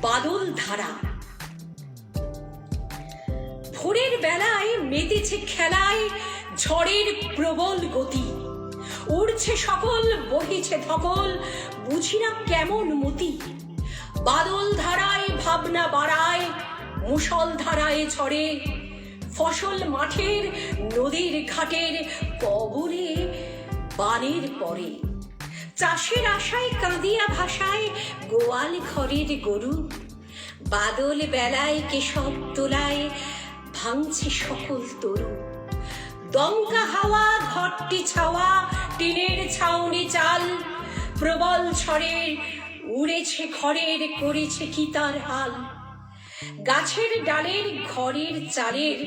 Speaker 1: বাদল ধারা। ভোরের বেলায় মেতেছে খেলায় ঝড়ের প্রবল গতি, উড়ছে সকল বহিছে ধকল বুঝি না কেমন মতি। বাদল ধারায় ভাবনা বাড়ায় মুষল ধারায় ঝরে, ফসল মাঠের নদীর ঘাটের কবলে বানের পরে। চাষের আশায় কাঁদিয়া ভাষায় গোয়াল ঘরের গরু, বাদল বেলায় কেশব তোলায় ভাঙছে সকল তরু। দমকা হাওয়া ঘরটি ছাওয়া টিনের ছাউনি চাল, প্রবল ঝড়ে উড়েছে ঘরের করেছে কি তার হাল। গাছের ডালের ঘরের চালের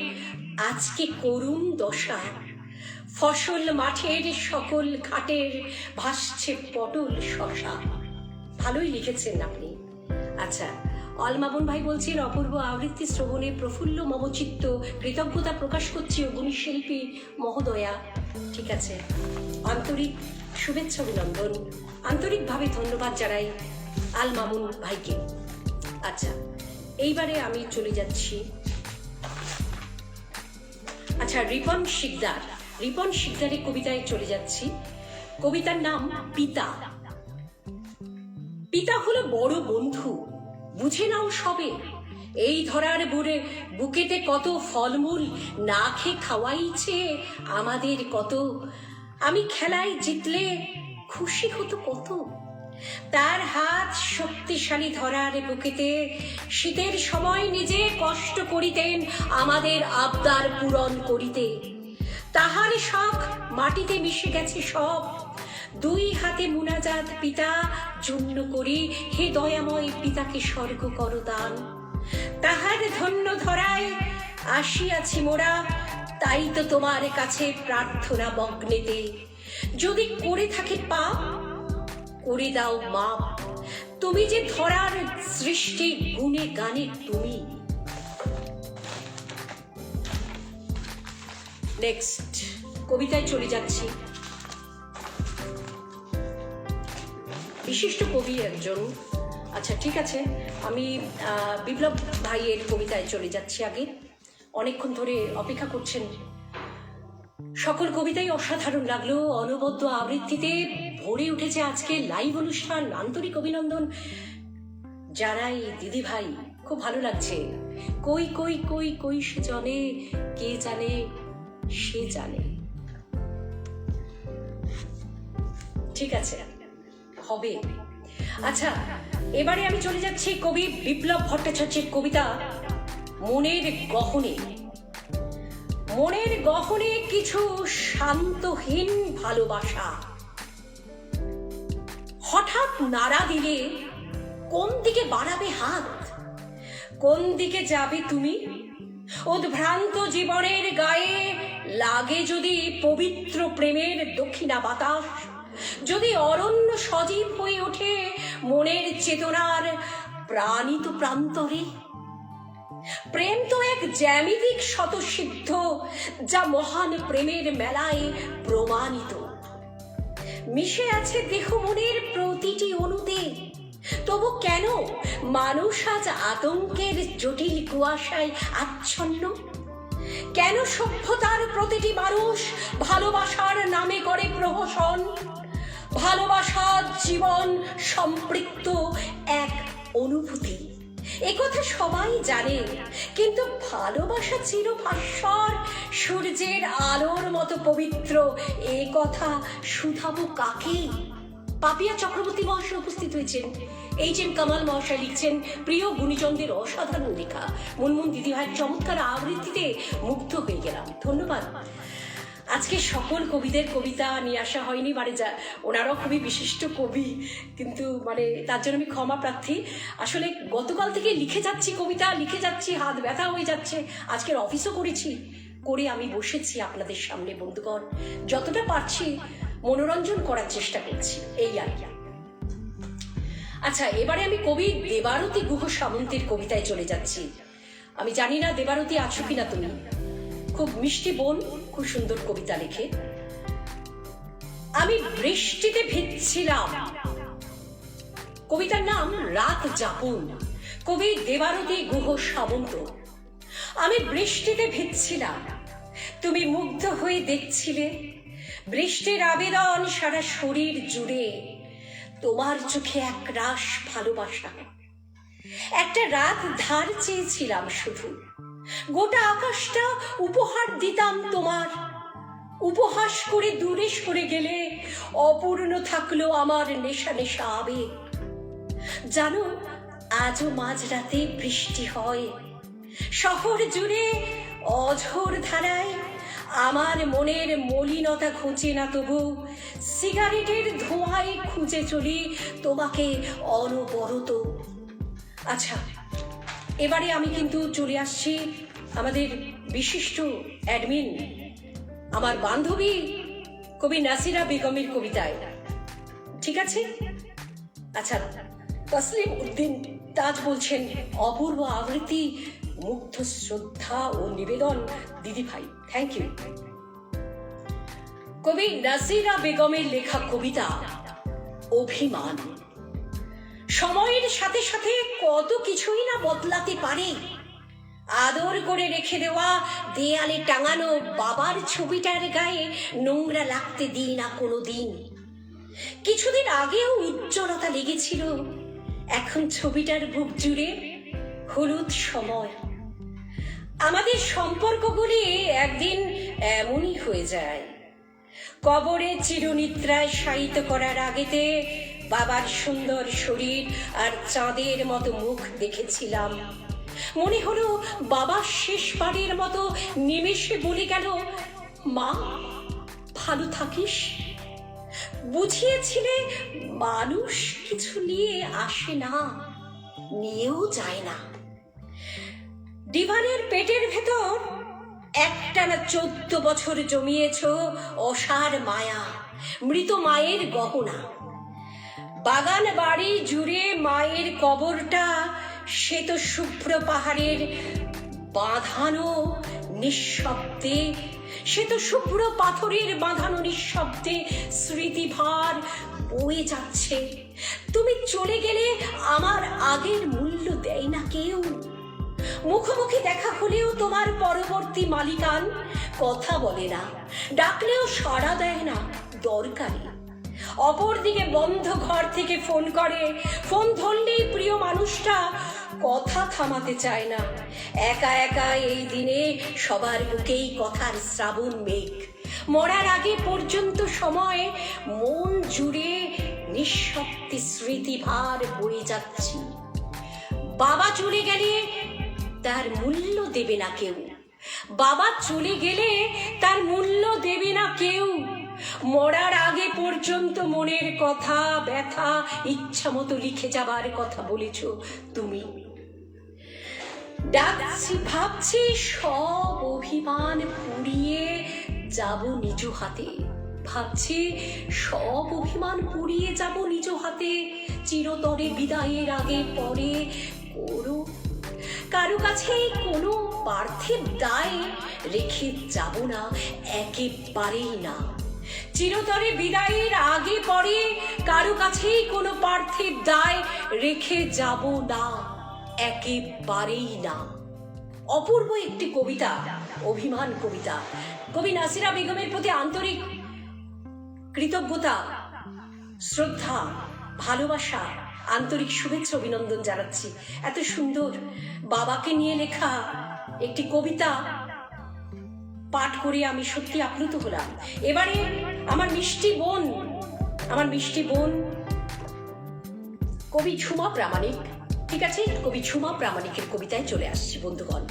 Speaker 1: আজকে করুণ দশা, ফসল মাঠের সকল ঘাটের ভাসছে পটল শশা। ভালোই লিখেছেন আপনি। আচ্ছা, অলমামুন ভাই বলছেন অপূর্ব আবৃত্তি শ্রবণে প্রফুল্ল মমচিত্ত কৃতজ্ঞতা প্রকাশ করছি অগুণী শিল্পী মহোদয়া। ঠিক আছে, আন্তরিক শুভেচ্ছা অভিনন্দন, আন্তরিকভাবে ধন্যবাদ জানাই আল মামুন ভাইকে। আচ্ছা, এইবারে আমি চলে যাচ্ছি। আচ্ছা, রিপন শিকদারের কবিতায় চলে যাচ্ছি। কবিতার নাম পিতা। পিতা হলো বড় বন্ধু, বুঝে নাও সবে। এই ধরার বুকেতে কত ফলমূল না খেয়ে খাওয়াইছে আমাদের কত। আমি খেলায় জিতলে খুশি হতো কত। তার হাত শক্তিশালী ধরার বুকেতে শীতের সময় নিজে কষ্ট করিতেন আমাদের আবদার পূরণ করিতে। তাহার শখ মাটিতে মিশে গেছে সব, দুই হাতে মুনাজাত পিতা জন্য করি, হে দয়াময় পিতাকে স্বর্গ করো দান। তাহার ধন্য ধরায় আসিয়াছি মোরা, তাই তো তোমার কাছে প্রার্থনা মগ্নেতে। যদি করে থাকে পাপ করে দাও মাপ, তুমি যে ধরার সৃষ্টি গুণে গানে তুমি। নেক্সট কবিতায় চলে যাচ্ছি। বিশিষ্ট কবি একজন। আচ্ছা, ঠিক আছে, আমি বিপ্লব ভাইয়ের কবিতায় চলে যাচ্ছি। আগে অনেকক্ষণ ধরে অপেক্ষা করছেন, সকল কবিতাই অসাধারণ লাগলো। অনবদ্য আবৃত্তিতে ভরে উঠেছে আজকে লাইভ অনুষ্ঠান। আন্তরিক অভিনন্দন জানাই দিদি ভাই, খুব ভালো লাগছে। কই কই কই কই সে জনে, কে জানে সে জানে। ঠিক আছে, হবে। আচ্ছা, এবারে আমি চলে যাচ্ছি কবি বিপ্লব ভট্টাচার্যের কবিতা মনের গহনে। মনের গহনে কিছু শান্তহীন ভালোবাসা, হঠাৎ নাড়া দিলে কোন দিকে বাড়াবে হাত, কোন দিকে যাবে তুমি। উদ্ভ্রান্ত জীবনের গায়ে লাগে যদি পবিত্র প্রেমের দক্ষিণা বাতাস, যদি অরণ্য সজীব হয়ে ওঠে মনের চেতনার প্রাণিত প্রান্তরে। প্রেম তো এক জ্যামিতিক স্বতঃসিদ্ধ, যা মহান প্রেমের মেলায় প্রমাণিত। মিশে আছে দেহ মনের প্রতিটি অণুতে, তবু কেন মানুষ আজ আতঙ্কের জটিল কুয়াশায় আচ্ছন্ন? কেন সভ্যতার প্রতিটি মানুষ ভালোবাসার নামে করে প্রহসন? ভালোবাসার জীবন সম্পৃক্ত এক অনুভূতি, একথা সবাই জানে, কিন্তু ভালোবাসা চিরভাস্বর, সূর্যের আলোর মতো পবিত্র, এ কথা শুধাবো কাকে? পাপিয়া চক্রবর্তী মহাশয় উপস্থিত হয়েছেন। এইচ.এম. কামাল মহাশয় লিখছেন প্রিয় গুণীজনদের অসাধারণ লেখা। মুনমুন দিদিভাইয়ের চমৎকার আবৃত্তিতে মুগ্ধ হয়ে গেলাম, ধন্যবাদ। আজকে সকল কবিদের কবিতা নিয়ে আসা হয়নি, মানে যা ওনারাও খুবই বিশিষ্ট কবি, কিন্তু মানে তার জন্য আমি ক্ষমা প্রার্থী। আসলে গতকাল থেকে লিখে যাচ্ছি কবিতা, লিখে যাচ্ছি, হাত ব্যথা হয়ে যাচ্ছে। আজকের অফিসও করেছি, করে আমি বসেছি আপনাদের সামনে বন্ধুগণ, যতটা পারছি মনোরঞ্জন করার চেষ্টা করছি, এই আর কি। আচ্ছা, এবারে আমি কবি দেবারতী গুহ সামন্তের কবিতায় চলে যাচ্ছি। আমি জানি না দেবারতী আছো কিনা তুমি, খুব মিষ্টি বোন, খুব সুন্দর কবিতা লেখে। আমি বৃষ্টিতে ভিজছিলাম, কবিতার নাম রাত যাপন, কবি দেবারতী গুহ সামন্ত। আমি বৃষ্টিতে ভিজছিলাম, তুমি মুগ্ধ হয়ে দেখছিলে বৃষ্টির আবেদন সারা শরীর জুড়ে, তোমার চোখে এক রাস ভালোবাসা। একটা রাত ধার চেয়েছিলাম শুধু, গোটা আকাশটা উপহার দিতাম তোমার। উপহাস করে দূরে সরে গেলে অপূর্ণ থাকলো আমার নেশা নেশা আবেগ। জানো, আজও মাঝরাতে বৃষ্টি হয়, শহর জুড়ে অঝোর ধারায়। আমার মনের মলিনতা ঘুচে না তবু, সিগারেটের ধোঁয়ায় খুঁজে চলি তোমাকে অনবরত। আচ্ছা, এবারে আমি কিন্তু চলে আসছি আমাদের বিশিষ্ট অ্যাডমিন, আমার বান্ধবী কবি নাসিরা বেগমের কবিতায়, ঠিক আছে? আচ্ছা, তসলিম উদ্দিন তাজ বলছেন অপূর্ব আবৃত্তি, মুগ্ধ শ্রদ্ধা ও নিবেদন দিদি ভাই, থ্যাংক ইউ। কবি নাসিরা বেগমের লেখা কবিতা অভিমান। সময়ের সাথে সাথে কত কিছুই না বদলাতে পারে। আদর করে রেখে দেওয়া দেয়ালে টাঙানো বাবার ছবিটার গায়ে নোংরা লাগতে দিই না কোনো দিন। কিছুদিন আগেও উজ্জ্বলতা লেগেছিল, এখন ছবিটার বুক জুড়ে হলুদ সময়। আমাদের সম্পর্কগুলি একদিন এমনই হয়ে যায়। কবরে চিরনিদ্রায় শায়িত করার আগেতে বাবার সুন্দর শরীর আর চাঁদের মতো মুখ দেখেছিলাম। মনে হলো বাবা শেষবারের মতো নিমেষে বলে গেল, মা ভালো থাকিস। বুঝিয়েছিলে মানুষ কিছু নিয়ে আসে না, নিয়েও যায় না। ডিভানের পেটের ভেতর একটানা 14 বছর জমিয়েছ অসার মায়া, মৃত মায়ের গহনা। বাগান বাড়ি জুড়ে মায়ের কবরটা, সে তো শুভ্র পাহাড়ের বাঁধানো নিঃশব্দে, সে তো শুভ্র পাথরের বাঁধানো নিঃশব্দে স্মৃতিভার বয়ে যাচ্ছে। তুমি চলে গেলে আমার আগের মূল্য দেয় না কেউ। মুখোমুখি দেখা হলেও তোমার পরবর্তী মালিকান কথা বলে না, ডাকলেও সাড়া দেয় না দরকারে। অপরদিকে বন্ধ ঘর থেকে ফোন করে, ফোন ধরলেই প্রিয় মানুষটা কথা থামাতে চায় না। একা একা এই দিনে সবার বুকেই কথার শ্রাবণ মেঘ। মরার আগে পর্যন্ত সময় মন জুড়ে নিঃশব্দে স্মৃতিভার বয়ে যাচ্ছি। বাবা চলে গেলে তার মূল্য দেবে না কেউ, বাবা চলে গেলে তার মূল্য দেবে না কেউ। মরার আগে পর্যন্ত মনের কথা ব্যথা ইচ্ছা মতো লিখে যাবার কথা বলেছ তুমি। ডাকছি ভাবছি সব অভিমান পুড়িয়ে যাব নিজ হাতে, ভাবছি সব অভিমান পুড়িয়ে যাব নিজ হাতে। চিরতরে বিদায়ের আগে পরে করো কারো কাছে কোনো পার্থিব দায় রেখে যাব না, একেবারেই না। চিরতরে বিদায়ের আগে পরে কারো কাছেই কোনো পার্থিব দায় রেখে যাব না, একেবারেই না। অপূর্ব একটি কবিতা, অভিমান কবিতা। কবি নাসিরা বেগমের প্রতি আন্তরিক কৃতজ্ঞতা, শ্রদ্ধা, ভালোবাসা, আন্তরিক শুভেচ্ছা অভিনন্দন জানাচ্ছি। এত সুন্দর বাবাকে নিয়ে লেখা একটি কবিতা পাঠ করে আমি সত্যি আপ্লুত হলাম। এবারে আমার মিষ্টি বোন কবি ঝুমা প্রামাণিক, ঠিক আছে, কবি ঝুমা প্রামাণিকের কবিতায় চলে আসছি বন্ধুগণ।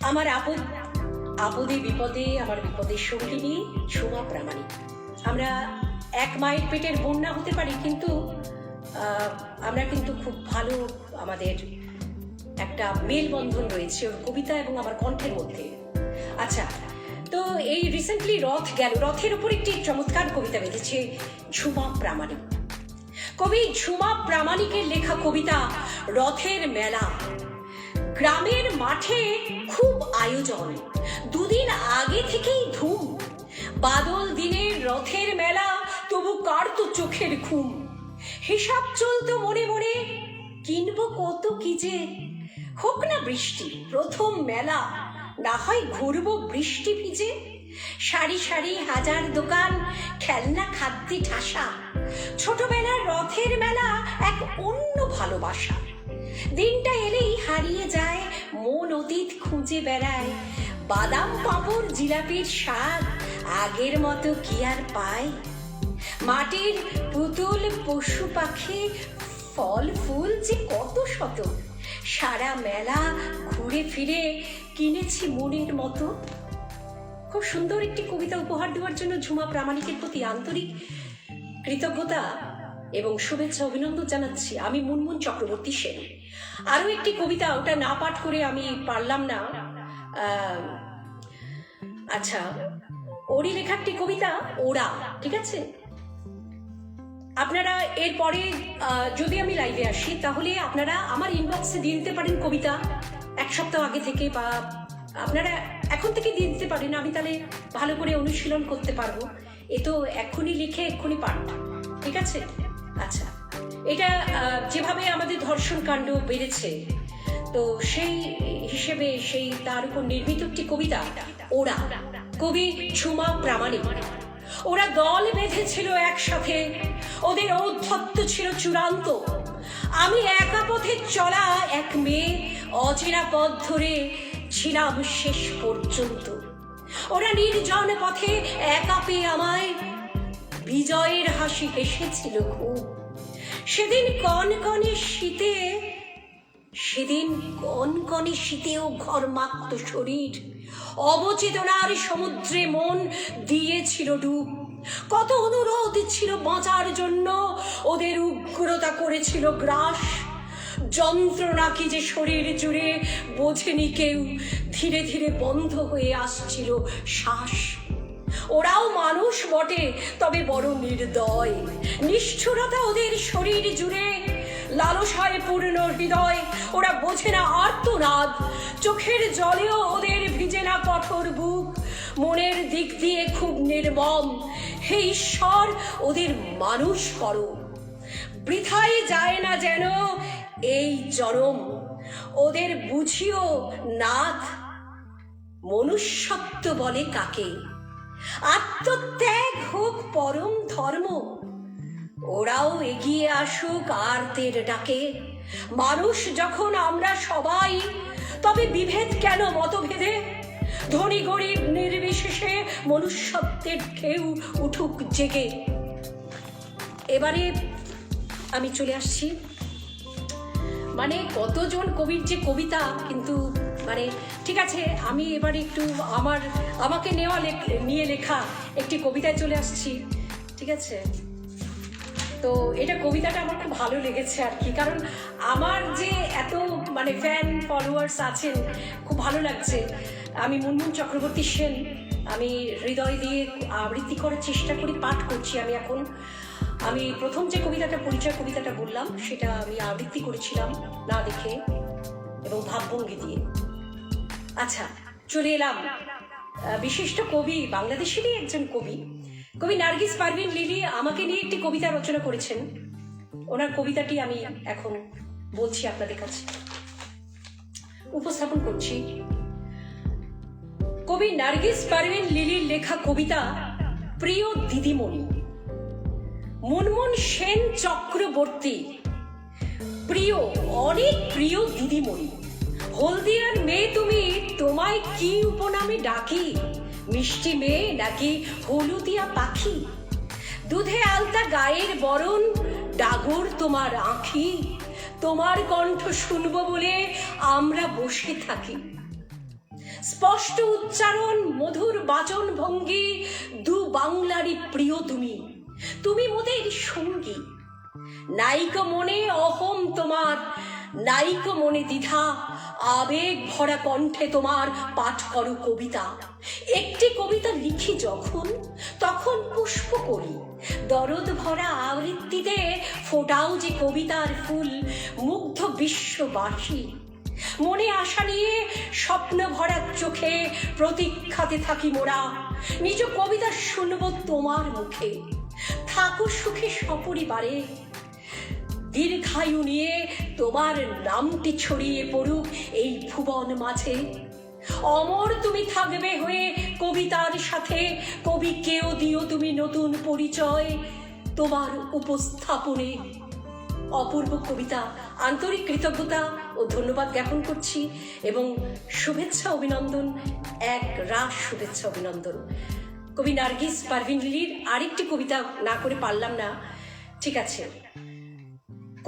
Speaker 1: আমার আপদে বিপদে আমার বিপদের সঙ্গিনী ঝুমা প্রামাণিক। আমরা এক মায়ের পেটের বোন না হতে পারি, কিন্তু আমরা কিন্তু খুব ভালো, আমাদের একটা মেলবন্ধন রয়েছে ওর কবিতা এবং আমার কণ্ঠের মধ্যে। আচ্ছা, তো এই রিসেন্টলি রথ গেল, রথের উপর একটি চমৎকার কবিতা বেঁধেছে ঝুমা প্রামাণিক। কবি ঝুমা প্রামাণিকের লেখা কবিতা রথের মেলা। গ্রামের মাঠে খুব আয়োজন, দুদিন আগে থেকেই ধুম। বাদল দিনের রথের মেলা, তবু কাটতো চোখের ঘুম। হিসাব চলতো মনে মনে, কিনবো কত কি যে, হোক না বৃষ্টি প্রথম মেলা, না হয় ঘুরবো বৃষ্টি ভিজে। সারি সারি হাজার দোকান, খেলনা খাদ্যে ঠাসা। ছোটবেলার রথের মেলা এক অন্য ভালোবাসা। দিনটা এলেই হারিয়ে যায়, মন অতীত খুঁজে বেড়ায়। বাদাম পাঁপড় জিলাপির স্বাদ আগের মতো কি আর পায়? মাটির পুতুল পশু পাখি, ফল ফুল যে কত শত, সারা মেলা ঘুরে ফিরে কিনেছি মনের মতো। খুব সুন্দর একটি কবিতা উপহার দেওয়ার জন্য ঝুমা প্রামাণিকের প্রতি আন্তরিক কৃতজ্ঞতা এবং শুভেচ্ছা অভিনন্দন জানাচ্ছি আমি, মুনমুন চক্রবর্তী সেন। আরো একটি কবিতা, ওটা না পাঠ করে আমি পারলাম না। আচ্ছা, ওরই লেখা একটি কবিতা ওরা, ঠিক আছে। আপনারা এরপরে যদি আমি লাইভে আসি, তাহলে আপনারা আমার ইনবক্সে দিয়ে দিতে পারেন কবিতা এক সপ্তাহ আগে থেকে, বা আপনারা এখন থেকে দিয়ে দিতে পারেন। আমি তাহলে ভালো করে অনুশীলন করতে পারবো। এ তো এক্ষুনি লিখে এক্ষুনি পাঠ, ঠিক আছে। আচ্ছা, এটা যেভাবে আমাদের ধর্ষণ কাণ্ড বেড়েছে, তো সেই হিসেবে তার উপর নির্মিত একটি কবিতা ওরা, কবি ঝুমা প্রামাণিক। ওরা দল বেঁধেছিল একসাথে, ওদের ঔদ্ধত্য ছিল চূড়ান্ত। আমি একা পথে চলা এক মেয়ে, অচেনা পথ ধরে ছিলাম শেষ পর্যন্ত। ওরা নির্জন পথে একা পেয়ে আমায় বিজয়ের হাসি হেসেছিল খুব। সেদিন কনকনে শীতেও ঘরমাক্ত শরীর, অবচেতনার সমুদ্রে মন দিয়েছিল ডুব। কত অনুরোধ ছিল বাঁচার জন্য, ওদের উগ্রতা করেছিল গ্রাস। যন্ত্রণা কি যে শরীর জুড়ে বোঝেনি কেউ, ধীরে ধীরে বন্ধ হয়ে আসছিল শ্বাস। ওরাও মানুষ বটে, তবে বড় নির্দয়। নিষ্ঠুরতা ওদের শরীর জুড়ে, লালসায় পূর্ণ হৃদয়। ওরা বোঝে না আর্তনাদ, চোখের জলেও ওদের ভিজে না কঠোর বুক। মনের দিক দিয়ে খুব নির্মম, হে ঈশ্বর ওদের মানুষ করো। বৃথায় যায় না যেন এই জনম, ওদের বুঝিও নাথ মনুষ্যত্ব বলে কাকে। আত্মত্যাগ হোক পরম ধর্ম, ওরাও এগিয়ে আসুক আরতের ডাকে। মানুষ যখন আমরা সবাই, তবে বিভেদ কেন মতভেদে? ধনী গরিব নির্বিশেষে মনুষ্যত্বের ঢেউ উঠুক জেগে। এবারে আমি চলে আসছি, মানে কতজন কবির যে কবিতা, কিন্তু মানে ঠিক আছে, আমি এবারে একটু আমাকে নিয়ে লেখা একটি কবিতায় চলে আসছি, ঠিক আছে। তো এটা কবিতাটা আমার খুব ভালো লেগেছে আর কি, কারণ আমার যে এত মানে ফ্যান ফলোয়ার্স আছেন, খুব ভালো লাগছে। আমি মুনমুন চক্রবর্তী সেন, আমি হৃদয় দিয়ে আবৃত্তি করার চেষ্টা করি, পাঠ করছি আমি প্রথম যে পরিচয় কবিতাটা বললাম, সেটা আমি আবৃত্তি করেছিলাম না দেখে এবং ভাবভঙ্গি দিয়ে। আচ্ছা, চলে এলাম বিশিষ্ট কবি, বাংলাদেশেরই একজন কবি কবি নার্গিস পারভিন লিলি আমাকে নিয়ে একটি কবিতা রচনা করেছেন। ওনার কবিতাটি আমি এখন বলছি আপনাদের কাছে, উপস্থাপন করছি। কবি নার্গিস পারভিন লিলির লেখা কবিতা প্রিয় দিদিমণি। মুনমুন সেন চক্রবর্তী, প্রিয়, অনেক প্রিয় দিদিমণি। হলদিয়ার মেয়ে তুমি, তোমায় কি উপনামে ডাকি? মিষ্টি মেয়ে নাকি হলুদিয়া পাখি? দুধে আলতা গায়ের বরণ, ডাগর তোমার আঁখি। তোমার কণ্ঠ শুনবো বলে আমরা বসে থাকি। স্পষ্ট উচ্চারণ, মধুর বাচন ভঙ্গি, দু বাংলারই প্রিয় তুমি। তুমি মোদের সঙ্গী। নাইকো মনে অহম তোমার, নাইকো মনে দ্বিধা। আবেগ ভরা কণ্ঠে তোমার পাঠ করো কবিতা। একটি কবিতা লিখি যখন, তখন পুষ্প করি। দরদ ভরা আবৃত্তিতে ফোটাও যে কবিতার ফুল, মুগ্ধ বিশ্ববাসী। মনে আশা নিয়ে স্বপ্ন ভরা চোখে প্রতীক্ষাতে থাকি মোরা। নিজ কবিতা শুনবো তোমার মুখে। থাকো সুখে সপরিবারে, দীর্ঘায়ু নিয়ে তোমার নামটি ছড়িয়ে পড়ুক এই ভুবন মাঝে। অমর তুমি থাকবে হয়ে কবিতার সাথে, কবিকেও দিও তুমি নতুন পরিচয় তোমার উপস্থাপনে। অপূর্ব কবিতা। আন্তরিক কৃতজ্ঞতা ও ধন্যবাদ জ্ঞাপন করছি এবং শুভেচ্ছা অভিনন্দন, এক রাশ শুভেচ্ছা অভিনন্দন। কবি নার্গিস পারভিন লিলির আরেকটি কবিতা না করে পারলাম না, ঠিক আছে।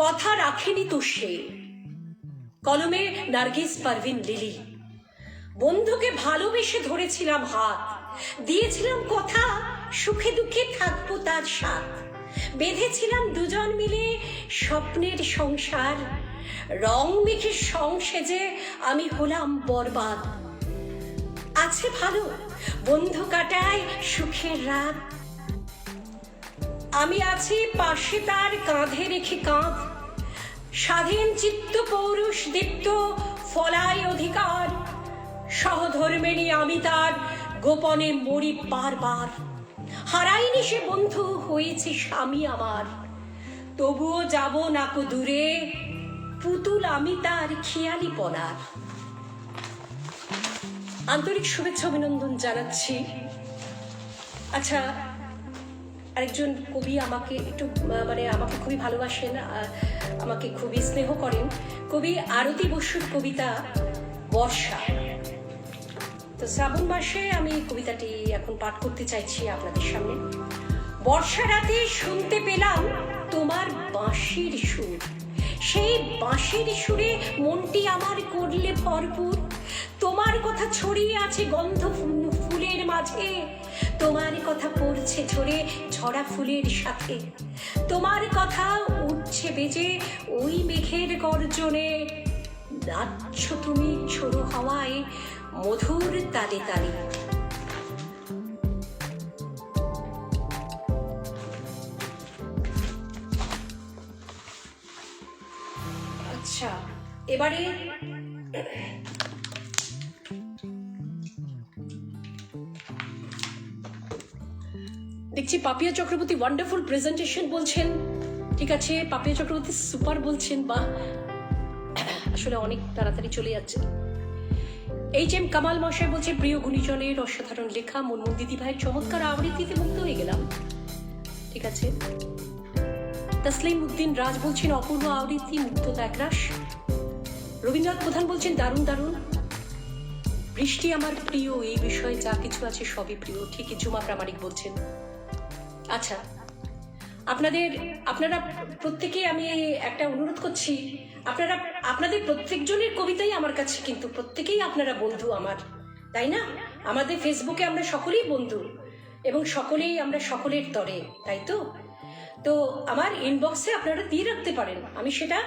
Speaker 1: কথা রাখেনি তো সে, কলমে নার্গিস পারভিন লিলি। বন্ধুকে ভালোবেসে ধরেছিলাম হাত, দিয়েছিলাম কথা সুখে দুঃখে থাকবো তার সাথ। বেঁধেছিলাম দুজন মিলে স্বপ্নের সংসার, রং মেখে সংসেজে আমি হলাম বরবাদ। আছে ভালো, বন্ধু কাটায় সুখের রাত। আমি আছি পাশে তার, কাঁধে রেখে কাঁধ। স্বাধীন চিত্ত পৌরুষ দীপ্ত ফলায় অধিকার। সহধর্মিণী আমি তার, গোপনে মরি বারবার। হারাইনি সে বন্ধু, হয়েছে স্বামী আমার। তবুও যাব নাকো দূরে, পুতুল আমি তার খেয়ালি পনার। আন্তরিক শুভেচ্ছা অভিনন্দন জানাচ্ছি। আচ্ছা, আরেকজন কবি আমাকে একটু আমাকে খুবই ভালোবাসেন, আমাকে খুবই স্নেহ করেন। কবি আরতি বসুর কবিতা বর্ষা। তো শ্রাবণ মাসে আমি কবিতাটি এখন পাঠ করতে চাইছি আপনাদের সামনে। বর্ষা রাতে শুনতে পেলাম তোমার বাঁশির সুর। সেই বাঁশির সুরে মনটি আমার করলে ভরপুর। তোমার কথা ছড়িয়ে আছে গন্ধ ফুলের মাঝে। তোমার কথা পড়ছে ঝরে ঝরা ফুলের সাথে। তোমার কথা উঠছে বেজে ওই মেঘের গর্জনে। নাচছ তুমি ছোড়ো হাওয়ায় মধুর তালে তালে। আচ্ছা, এবারে দেখছি পাপিয়া চক্রবর্তী ওয়ান্ডারফুল প্রেজেন্টেশন বলছেন। ঠিক আছে, পাপিয়া চক্রবর্তী সুপার বলছেন, বা আসলে অনেক তাড়াতাড়ি চলে যাচ্ছে। এইচ.এম. কামাল মশাই বলছে প্রিয় গুণীজনের অসাধারণ লেখা, মুনমুন দিদি ভাইয়ের চমৎকার আবৃত্তিতে মুগ্ধ হয়ে গেলাম। ঠিক আছে। তসলিম উদ্দিন রাজ বলছেন অপূর্ব আবৃত্তি, মুগ্ধতা একরাশ। রবীন্দ্রনাথ প্রধান বলছেন দারুণ দারুণ। বৃষ্টি আমার প্রিয়, এই বিষয়ে যা কিছু আছে সবই প্রিয়। ঠিকই ঝুমা প্রামাণিক বলছেন। আচ্ছা, আপনারা প্রত্যেকে আমি একটা অনুরোধ করছি, আপনাদের প্রত্যেকজনের কবিতাই আমার কাছে, কিন্তু প্রত্যেকেই আপনারা বন্ধু আমার, তাই না? আমাদের ফেসবুকে আমরা সকলেই বন্ধু এবং সকলেই আমরা সকলের তরে, তাই তো? তো আমার ইনবক্সে আপনারা দিয়ে রাখতে পারেন, আমি সেটা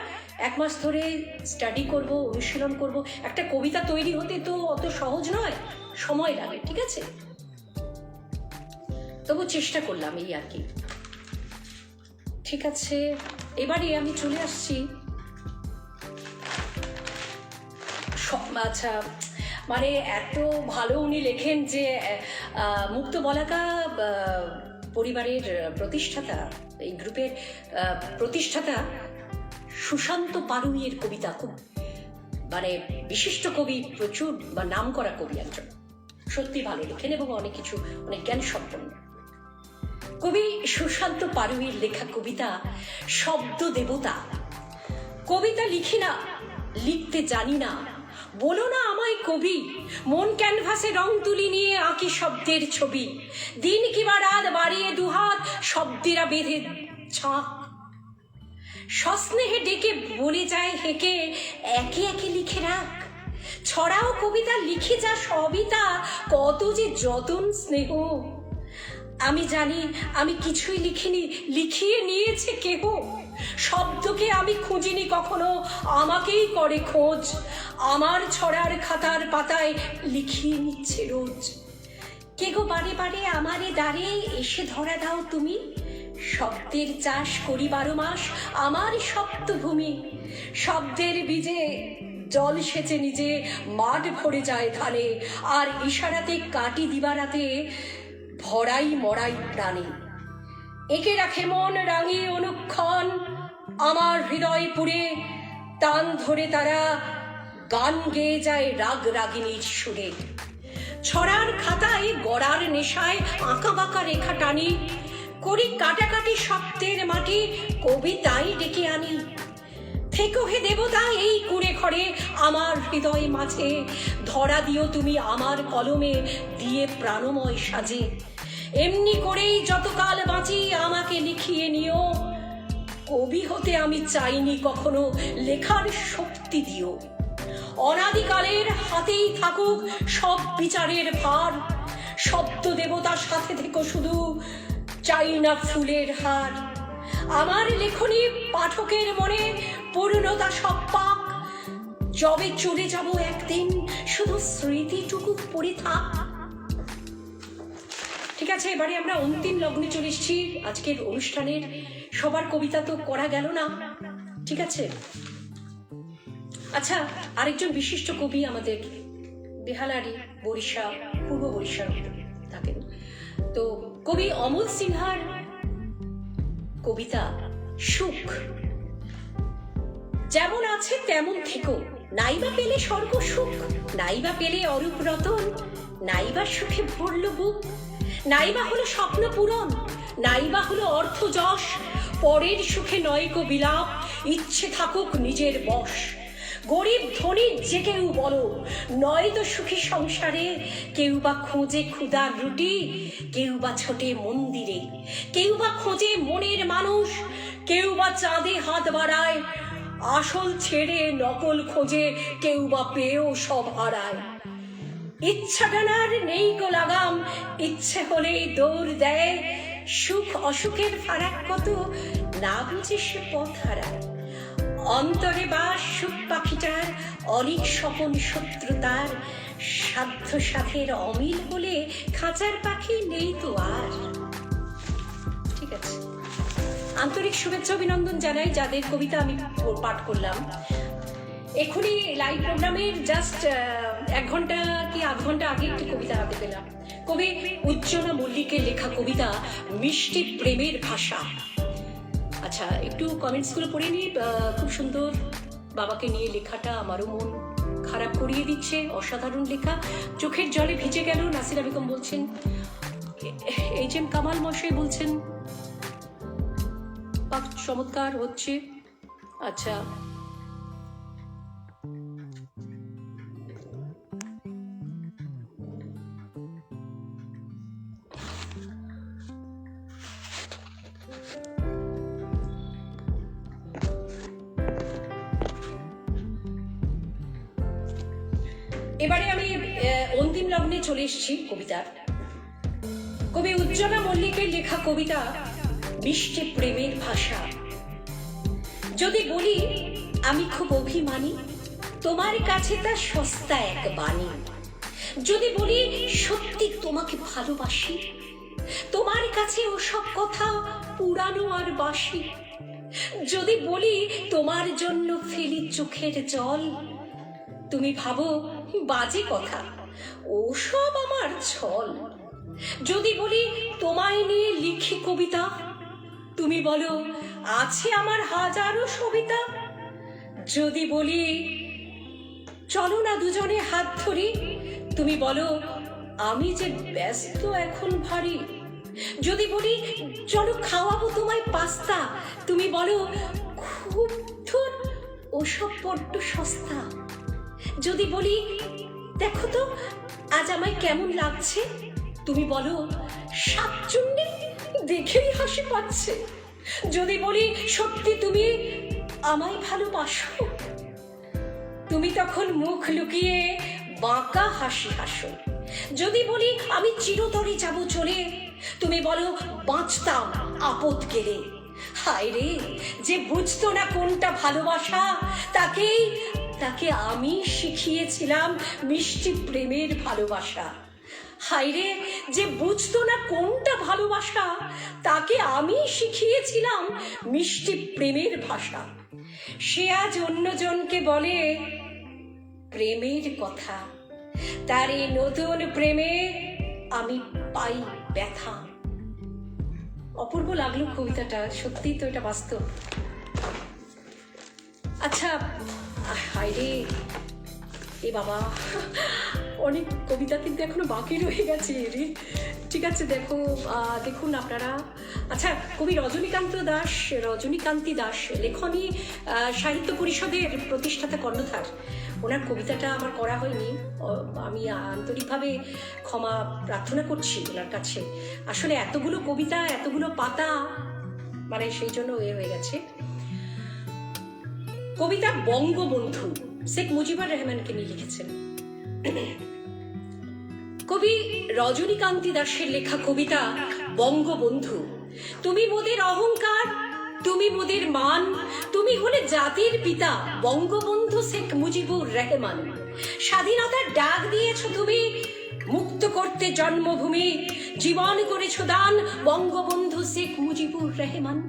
Speaker 1: 1 মাস ধরে স্টাডি করব, অনুশীলন করব। একটা কবিতা তৈরি হতে তো অত সহজ নয়, সময় লাগে, ঠিক আছে? তবু চেষ্টা করলাম, এই আর কি। ঠিক আছে, এবারে আমি চলে আসছি। আচ্ছা, এত ভালো উনি লেখেন যে মুক্ত বলাকা পরিবারের প্রতিষ্ঠাতা, এই গ্রুপের প্রতিষ্ঠাতা সুশান্ত পারুইয়ের কবিতা খুব মানে বিশিষ্ট কবি, প্রচুর বা নাম করা কবি একজন, সত্যি ভালো লেখেন এবং অনেক কিছু অনেক জ্ঞান সম্পন্ন। কবি সুশান্ত পারুইয়ের লেখা কবিতা শব্দ দেবতা। কবিতা লিখি না, লিখতে জানি না, বলো না আমায় কবি, মন ক্যানভাসে রং তুলি নিয়ে আঁকি শব্দের ছবি, দিন কিবা রাত বাড়িয়ে দুহাত শব্দেরা বেঁধে ছাঁক, সস্নেহে ডেকে বলে যায় হেকে একে একে লিখে রাখ, ছড়াও কবিতা লিখে যা সবই তা কত যে যতন স্নেহ, আমি জানি আমি কিছুই লিখিনি, লিখিয়ে নিয়েছে কেহ, শব্দকে আমি খুঁজিনি কখনো, আমাকেই করে খোঁজ, আমার ছড়ার খাতার পাতায় লিখিয়ে নিচ্ছে রোজ, কে গো বারে বারে আমারে দাঁড়ে এসে ধরা দাও তুমি, শব্দের চাষ করি 12 মাস আমার সপ্তভূমি, শব্দের বীজে জল সেচে নিজে মাঠ ভরে যায় ধানে, আর ইশারাতে কাটি দিবারাতে ভরাই মরাই প্রাণে, একে রাখে মন রাঙিয়ে অনুক্ষণ, আমার হৃদয় পুরে টান ধরে তারা গান গেয়ে যায় রাগ রাগিনীর সুরে, ছড়ার খাতায় গড়ার নেশায় আঁকা বাঁকা রেখা টানি, করি কাটাকাটি শব্দের মাটি কবিতাই ডেকে আনি, থেকো হে দেবতা এই কুড়ে ঘরে আমার হৃদয় মাঝে, ধরা দিও তুমি আমার কলমে দিয়ে প্রাণময় সাজে, এমনি করেই যতকাল বাঁচি আমাকে লিখিয়ে নিও, কবি হতে আমি চাইনি কখনো, লেখার শক্তি দিও, অনাদিকালের হাতেই থাকুক সব বিচারের ভার, শব্দ দেবতার সাথে থেকো শুধু, চাই না ফুলের হার, আমার লেখনী পাঠকের মনে পূর্ণতা সব পাক, যবে চলে যাব একদিন শুধু স্মৃতিটুকু পড়ে থাক। ঠিক আছে, এবারে আমরা অন্তিম লগ্নে চলে এসেছি আজকের অনুষ্ঠানের। সবার কবিতা তো করা গেল না, ঠিক আছে। আচ্ছা, আরেকজন বিশিষ্ট কবি আমাদের বেহালারি, বরিশা, পূর্ব বরিশার থাকেন, তো কবি অমল সিনহার কবিতা সুখ। যেমন আছে তেমন থেকো, নাইবা পেলে স্বর্গ সুখ, নাইবা পেলে অরূপ রতন, নাইবা সুখে ভরল বুক, নাইবা হলো স্বপ্ন পূরণ, নাইবা হলো অর্থ যশ, পরের সুখে নয়কো বিলাপ, ইচ্ছে থাকুক নিজের বশ, গরিব ধনী যে কেউ বলো, নয়তো সুখী সংসারে, কেউ বা খোঁজে ক্ষুধার রুটি, কেউ বা ছোটে মন্দিরে, কেউ বা খোঁজে মনের মানুষ, কেউ বা চাঁদে হাত বাড়ায়, আসল ছেড়ে নকল খোঁজে, কেউ বা পেয়েও সব হারায়, ইচ্ছা টানার নেই গো লাগাম, ইচ্ছে হলেই দৌড় দেয়, সুখ অসুখের ফারাক কত না বুঝে সে পথ হারায়, অন্তরে বাস সুখ পাখিটার, অনেক স্বপন শত্রুতার, সাধ্য সাধের অমিল হলে খাঁচার পাখি নেই তো আর। ঠিক আছে, আন্তরিক শুভেচ্ছা অভিনন্দন জানাই যাদের কবিতা আমি পাঠ করলাম। এখনই লাইভ প্রোগ্রামের জাস্ট 1 ঘন্টা কি আধ ঘন্টা আগে একটি কবিতা হাতে পেলাম, কবি উজ্জ্বলা মল্লিকের লেখা কবিতা মিষ্টি প্রেমের ভাষা। আচ্ছা, একটু কমেন্টসগুলো পড়ে নিই। খুব সুন্দর, বাবাকে নিয়ে লেখাটা আমারও মন খারাপ করিয়ে দিচ্ছে, অসাধারণ লেখা, চোখের জলে ভিজে গেল। নাসিরা বেগম বলছেন, এইচ.এম. কামাল মশাই বলছেন চমৎকার হচ্ছে। আচ্ছা, এবারে আমি অন্তিম লগ্নে চলে এসেছি কবিতার। কবি উজ্জ্বলা মল্লিকের লেখা কবিতা মিষ্টি প্রেমের ভাষা। যদি বলি আমি খুব অভিমানী, তোমার কাছে তা সস্তা এক বাণী, যদি বলি সত্যি তোমাকে ভালোবাসি, তোমার কাছে ওসব কথা পুরানো আর বাসি, যদি বলি তোমার জন্য ফেলি চোখের জল, তুমি ভাবো বাজে কথা, ওসব আমার ছল। যদি বলি তোমায় নিয়ে লিখি কবিতা, তুমি বলো আছে আমার হাজারো সবিতা। যদি বলি চলো না দুজনে হাত ধরি, তুমি বলো আমি যে ব্যস্ত এখন ভারী। যদি বলি চলো খাওয়াবো তোমায় পাস্তা, তুমি বলো খুব ধুর ওসব বড্ড সস্তা। যদি বলি দেখো তো আজ আমায় কেমন লাগছে, তুমি বলো শাকচুন্নি, দেখেই হাসি পাচ্ছে। যদি বলি সত্যি তুমি আমায় ভালোবাসো, তুমি তখন মুখ লুকিয়ে বাঁকা হাসি হাসো। যদি বলি আমি চিরতরে যাব চলে, তুমি বলো বাঁচতাম আপদ গেলে। হায় রে, যে বুঝতো না কোনটা ভালোবাসা, তাকে আমি শিখিয়েছিলাম মিষ্টি প্রেমের ভালোবাসা। হায় রে, যে বুঝতো না কোনটা ভালোবাসা, তাকে আমি শিখিয়েছিলাম মিষ্টি প্রেমের ভাষা। সে আজ অন্যজনকে বলে প্রেমের কথা, তার এই নতুন প্রেমে আমি পাই ব্যথা। অপূর্ব লাগলো কবিতাটা, সত্যি তো এটা বাস্তব। আচ্ছা, হায়রে এ বাবা, অনেক কবিতা কিন্তু এখনো বাকি রয়ে গেছে রে। ঠিক আছে, দেখুন আপনারা। আচ্ছা, কবি রজনীকান্তি দাস লেখনী সাহিত্য পরিষদের প্রতিষ্ঠাতা কর্ণধার, ওনার কবিতাটা আমার করা হয়নি। আমি আন্তরিকভাবে ক্ষমা প্রার্থনা করছি ওনার কাছে। আসলে এতগুলো কবিতা, এতগুলো পাতা, মানে সেই জন্য হয়ে গেছে। কবিতা বঙ্গবন্ধু শেখ মুজিবুর রহমানকে নিয়ে লিখেছেন। কবি রজনীকান্তি দাসের লেখা কবিতা বঙ্গবন্ধু। তুমি মোদের অহংকার, তুমি মোদের মান, তুমি হলে জাতির পিতা বঙ্গবন্ধু শেখ মুজিবুর রহমান। স্বাধীনতার ডাক দিয়েছ তুমি, মুক্ত করতে জন্মভূমি, জীবন করেছ দান বঙ্গবন্ধু শেখ মুজিবুর রহমান।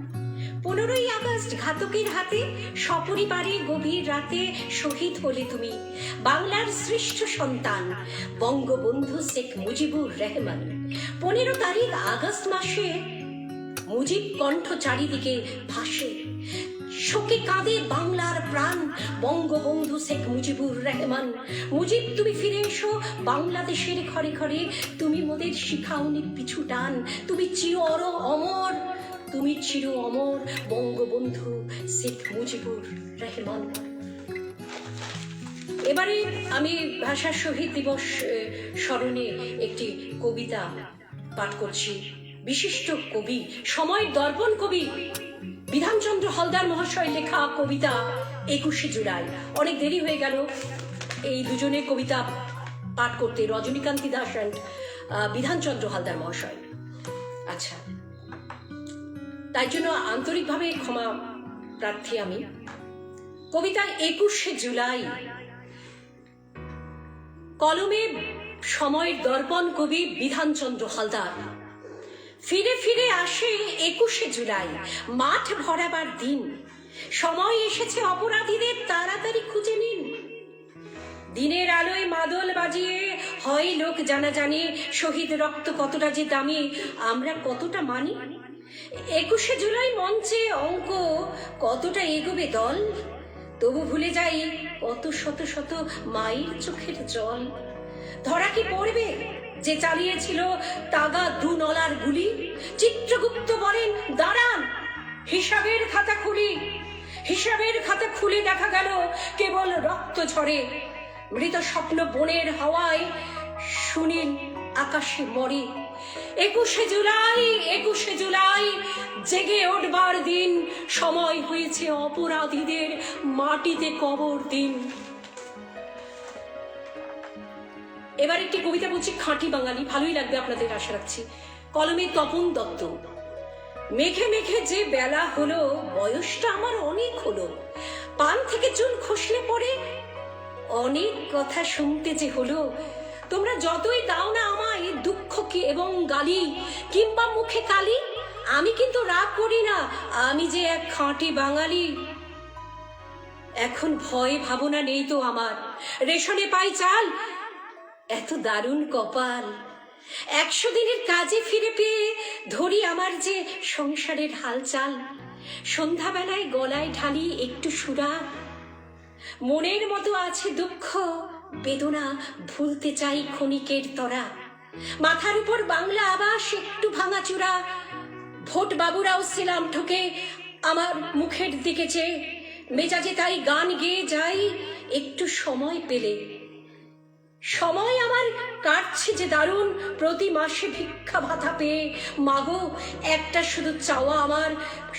Speaker 1: 15ই আগস্ট ঘাতকের হাতে সপরিবারে গভীর রাতে শহীদ হলে তুমি, বাংলার শ্রেষ্ঠ সন্তান বঙ্গবন্ধু শেখ মুজিবুর রহমান। 15 তারিখ আগস্ট মাসে মুজিব কণ্ঠ চারিদিকে ভাসে, শোকে কাঁদে বাংলার প্রাণ বঙ্গবন্ধু শেখ মুজিবুর রহমান। মুজিব তুমি ফিরে এসো বাংলাদেশের ঘরে ঘরে, তুমি মোদের শিখাওনি পিছু টান, তুমি চির অমর, তুমি চির অমর বঙ্গবন্ধু শেখ মুজিবুর রহমান। এবারে আমি ভাষা শহীদ দিবস স্মরণে একটি কবিতা পাঠ করছি। বিশিষ্ট কবি, সময়ের দর্পণ কবি বিধানচন্দ্র হালদার মহাশয় লেখা কবিতা 21শে জুলাই। অনেক দেরি হয়ে গেল এই দুজনের কবিতা পাঠ করতে, রজনীকান্তি দাস অ্যান্ড বিধানচন্দ্র হালদার মহাশয়। আচ্ছা, তাই জন্য আন্তরিকভাবে ক্ষমা প্রার্থী আমি। কবিতা 21শে জুলাই। কলমে সময়ের দর্পণ কবি বিধানচন্দ্র হালদার। ফিরে ফিরে আসে 21শে জুলাই, মাঠ ভরাবার দিন। সময় এসেছে অপরাধীদের তাড়াতাড়ি খুঁজে নিন। দিনের আলোয় মাদল বাজিয়ে হয় লোক জানাজানি, শহীদ রক্ত কতটা যে দামি আমরা কতটা মানি। 21শে জুলাই মঞ্চে অঙ্ক কতটা এগোবে দল, তবু ভুলে যাই কত শত শত মায়ের চোখের জল। ধরা কি পড়বে যে চালিয়েছিল তাগা 2 নলার গুলি? চিত্রগুপ্ত বলেন দাঁড়ান, হিসাবের খাতা খুলি। হিসাবের খাতা খুলে দেখা গেল কেবল রক্ত ঝরে। মৃত স্বপ্ন বনের হাওয়ায় সুনীল আকাশে মরে। 21শে জুলাই জেগে উঠবার দিন, সময় হয়েছে অপরাধীদের মাটিতে কবর দিন। এবার একটি কবিতা বলছি খাঁটি বাঙালি, ভালোই লাগবে আপনাদের আশা রাখছি। কলমে তপন দত্ত। মেঘে মেঘে যে বেলা হলো, বয়সটা আমার অনেক হলো, পান থেকে চুল খসলে পরে অনেক কথা শুনতে যে হলো। তোমরা যতই দাও না আমায় দুঃখ কি এবং গালি কিংবা মুখে কালি, আমি কিন্তু রাগ করি না, আমি যে এক খাঁটি বাঙালি। এখন ভয় ভাবনা নেই তো আমার, রেশনে পাই চাল, এত দারুণ কপাল। 100 দিনের কাজে ফিরে পেয়ে ধরি আমার যে সংসারের হালচাল, সন্ধ্যাবেলায় গলায় ঢালি একটু সুরা, মনের মতো আছে দুঃখ বেদনা, ভুলতে চাই ক্ষণিকের তরা, মাথার উপর বাংলা আবাস একটু ভাঙাচুরা, ভোট বাবুরাও ছিলাম ঠকে আমার মুখের দিকে চেয়ে, মেজাজে তাই গান গেয়ে যাই একটু সময় পেলে। সময় আমার কাটছে যে দারুণ, প্রতি মাসে ভিক্ষা ভাতা পেয়ে, মাগো একটা শুধু চাওয়া আমার,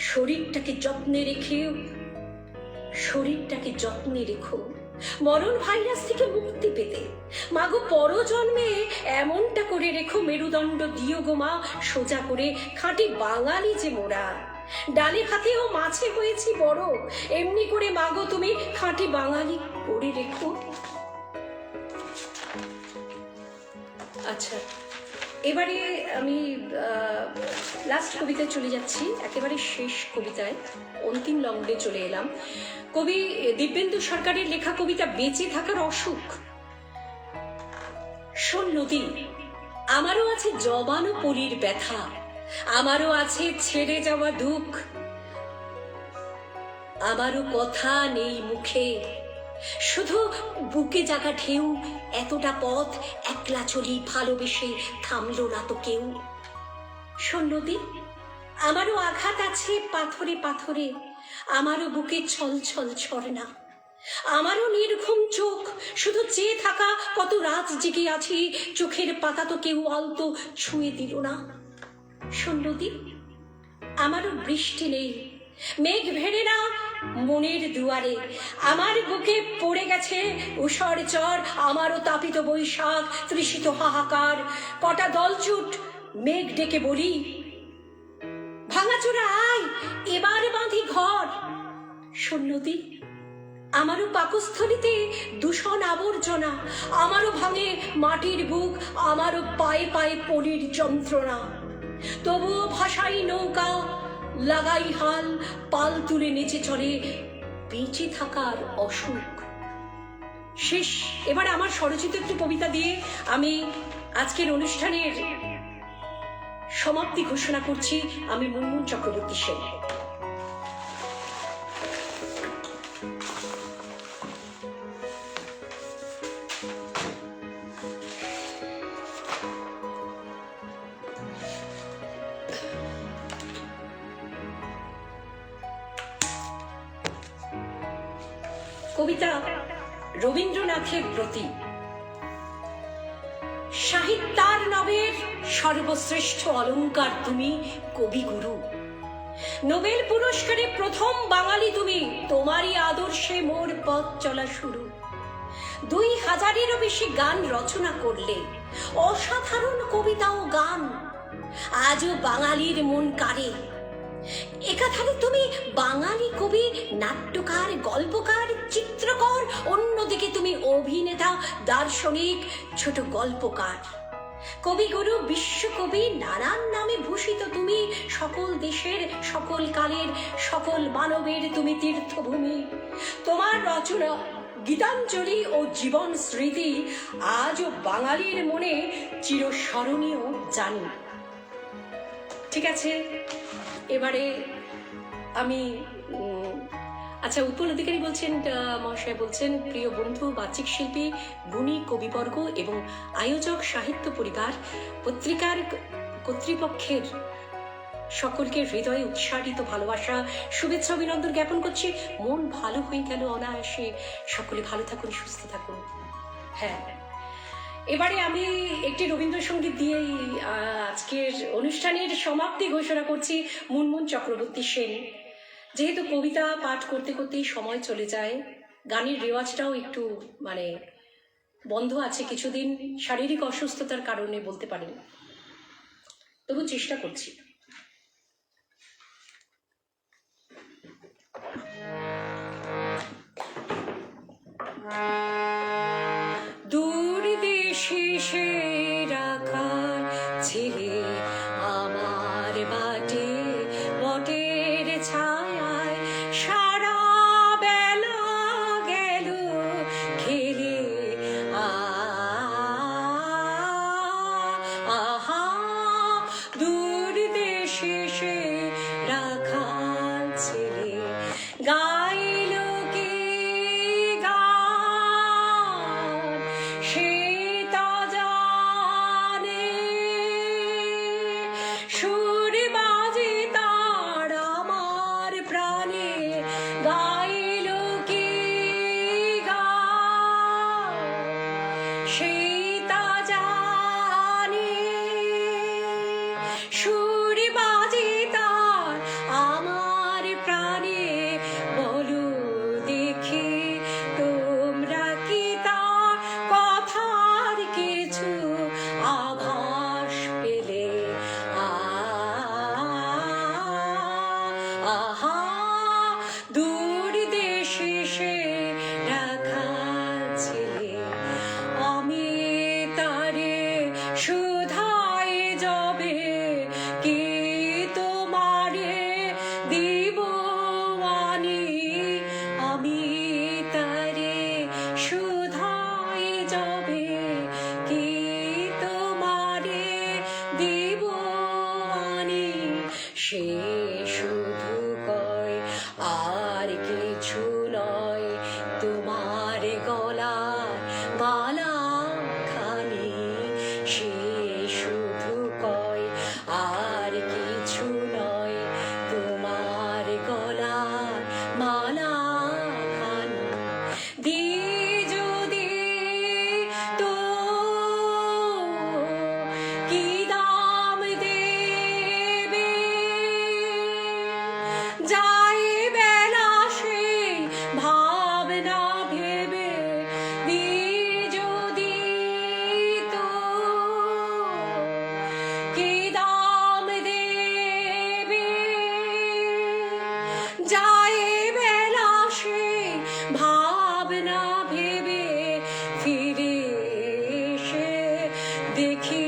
Speaker 1: শরীরটাকে যত্নে রেখো মরণ ভাইরাস থেকে মুক্তি পেতে। মাগো পরজন্মে এমনটা করে রেখো, মেরুদণ্ড দিও গো মা সোজা করে, খাঁটি বাঙালি যে মোরা, ডালে ভাতে ও মাছে হয়েছি বড়, এমনি করে মাগো তুমি খাঁটি বাঙালি করে রেখো। আচ্ছা, এবারে আমি লাস্ট কবিতায় চলে যাচ্ছি, একেবারে শেষ কবিতায়, অন্তিম লগ্নে চলে এলাম। কবি দিব্যেন্দু সরকারের লেখা কবিতা বেঁচে থাকার অসুখ। শোন নদী, আমারও আছে জবানো পলির ব্যথা, আমারও আছে ছেড়ে যাওয়া দুঃখ, আমারও কথা নেই মুখে, শুধু বুকে জাগা ঢেউ, এতটা পথ একলা চলি ভালোবেসে থামলো না তো কেউ। শোন নদী, আমারও আঘাত আছে পাথরে পাথরে, আমারও বুকে ছল ছল ঝরনা, আমারও নির্ঘুম চোখ, শুধু চেয়ে থাকা কত রাত জেগে আছি, চোখের পাতা তো কেউ আলতো ছুঁয়ে দিল না। শোন নদী, আমারও বৃষ্টি নেই, মেঘ ভেড়ে না মনের দুয়ারে, আমার বুকে পড়ে গেছে উষর চর, আমারও তাপিত বৈশাখ তৃষিত হাহাকার, কটা দলচুট মেঘ ডেকে বলি, ভাঙাচোরা আয় এবার বাঁধি ঘর। শোন নদী, আমারও পাকস্থলিতে দূষণ আবর্জনা, আমারও ভাঙে মাটির বুক, আমারও পায়ে পায়ে পলির যন্ত্রণা, তবুও ভাষাই নৌকা লাগাই হাল, পাল তুলে নেচে চলে বেঁচে থাকার অসুখ। শেষ, এবার আমার স্বরচিত একটি কবিতা দিয়ে আমি আজকের অনুষ্ঠানের সমাপ্তি ঘোষণা করছি। আমি মুনমুন চক্রবর্তী সেন। কবিতা রবীন্দ্রনাথের প্রতি। সাহিত্যার নবের সর্বশ্রেষ্ঠ অলংকার তুমি কবিগুরু, নোবেল পুরস্কারে প্রথম বাঙালি তুমি, তোমারই আদর্শে মোর পথ চলা শুরু। 2000-এরও বেশি গান রচনা করলে, অসাধারণ কবিতা ও গান, আজও বাঙালির মন কাড়ে। একাধারে তুমি বাঙালি কবি, নাট্যকার, গল্পকার, চিত্রকর, অন্যদিকে তুমি অভিনেতা, দার্শনিক, ছোট গল্পকার, কবিগুরু, বিশ্বকবি, নানান নামে ভূষিত তুমি, সকল দেশের সকল কালের সকল মানবের তুমি তীর্থভূমি। তোমার রচনা গীতাঞ্জলি ও জীবন স্মৃতি আজও বাঙালির মনে চিরস্মরণীয় জানি। ঠিক আছে, এবারে আমি আচ্ছা, উৎপল অধিকারী বলছেন, মহাশয় বলছেন, প্রিয় বন্ধু, বাচিক শিল্পী, গুণী কবিবর্গ এবং আয়োজক সাহিত্য পরিবার পত্রিকার কর্তৃপক্ষের সকলকে হৃদয়ে উৎসাহিত ভালোবাসা, শুভেচ্ছা, অভিনন্দন জ্ঞাপন করছি। মন ভালো হয়ে গেল অনায়াসে। সকলে ভালো থাকুন, সুস্থ থাকুন। হ্যাঁ, এবারে আমি একটি রবীন্দ্রসঙ্গীত দিয়েই আজকের অনুষ্ঠানের সমাপ্তি ঘোষণা করছি। মুনমুন চক্রবর্তী সেন। যেহেতু কবিতা পাঠ করতে করতেই সময় চলে যায়, গানের রেওয়াজটাও একটু বন্ধ আছে কিছুদিন, শারীরিক অসুস্থতার কারণে বলতে পারেন, তবু চেষ্টা করছি। দূর দেশে সে রাখা ছেলে আমার বাটে, বটের ছায়ায় সারা বেলা গেল খেলে। সুর বাজে তার আমার প্রাণে, বলো দেখি তোমরা কি তার কথার কিছু আভাস পেলে? আহা দূর দেশে সে রাখা ছিলে, আমি তারে শুধাই যাবে কি তোমারে দিব আনি, আমি তারে শুধাই যাবে কি তোমারে দিব আনি। সে শুধু কয় আর কিছু নয়, তোমার গলার মালা খানি। সে শুধু কয় আর কিছু নয়, তোমার গলার মালা খানি। দি যদি তো কি দাম দেবে, যায় বেলা সেই ভাবনা ভেবে। দি যদি তো কি দাম দেবে, যায় বেলা সেই ভাবনা ভেবে। ফিরে এসে দেখি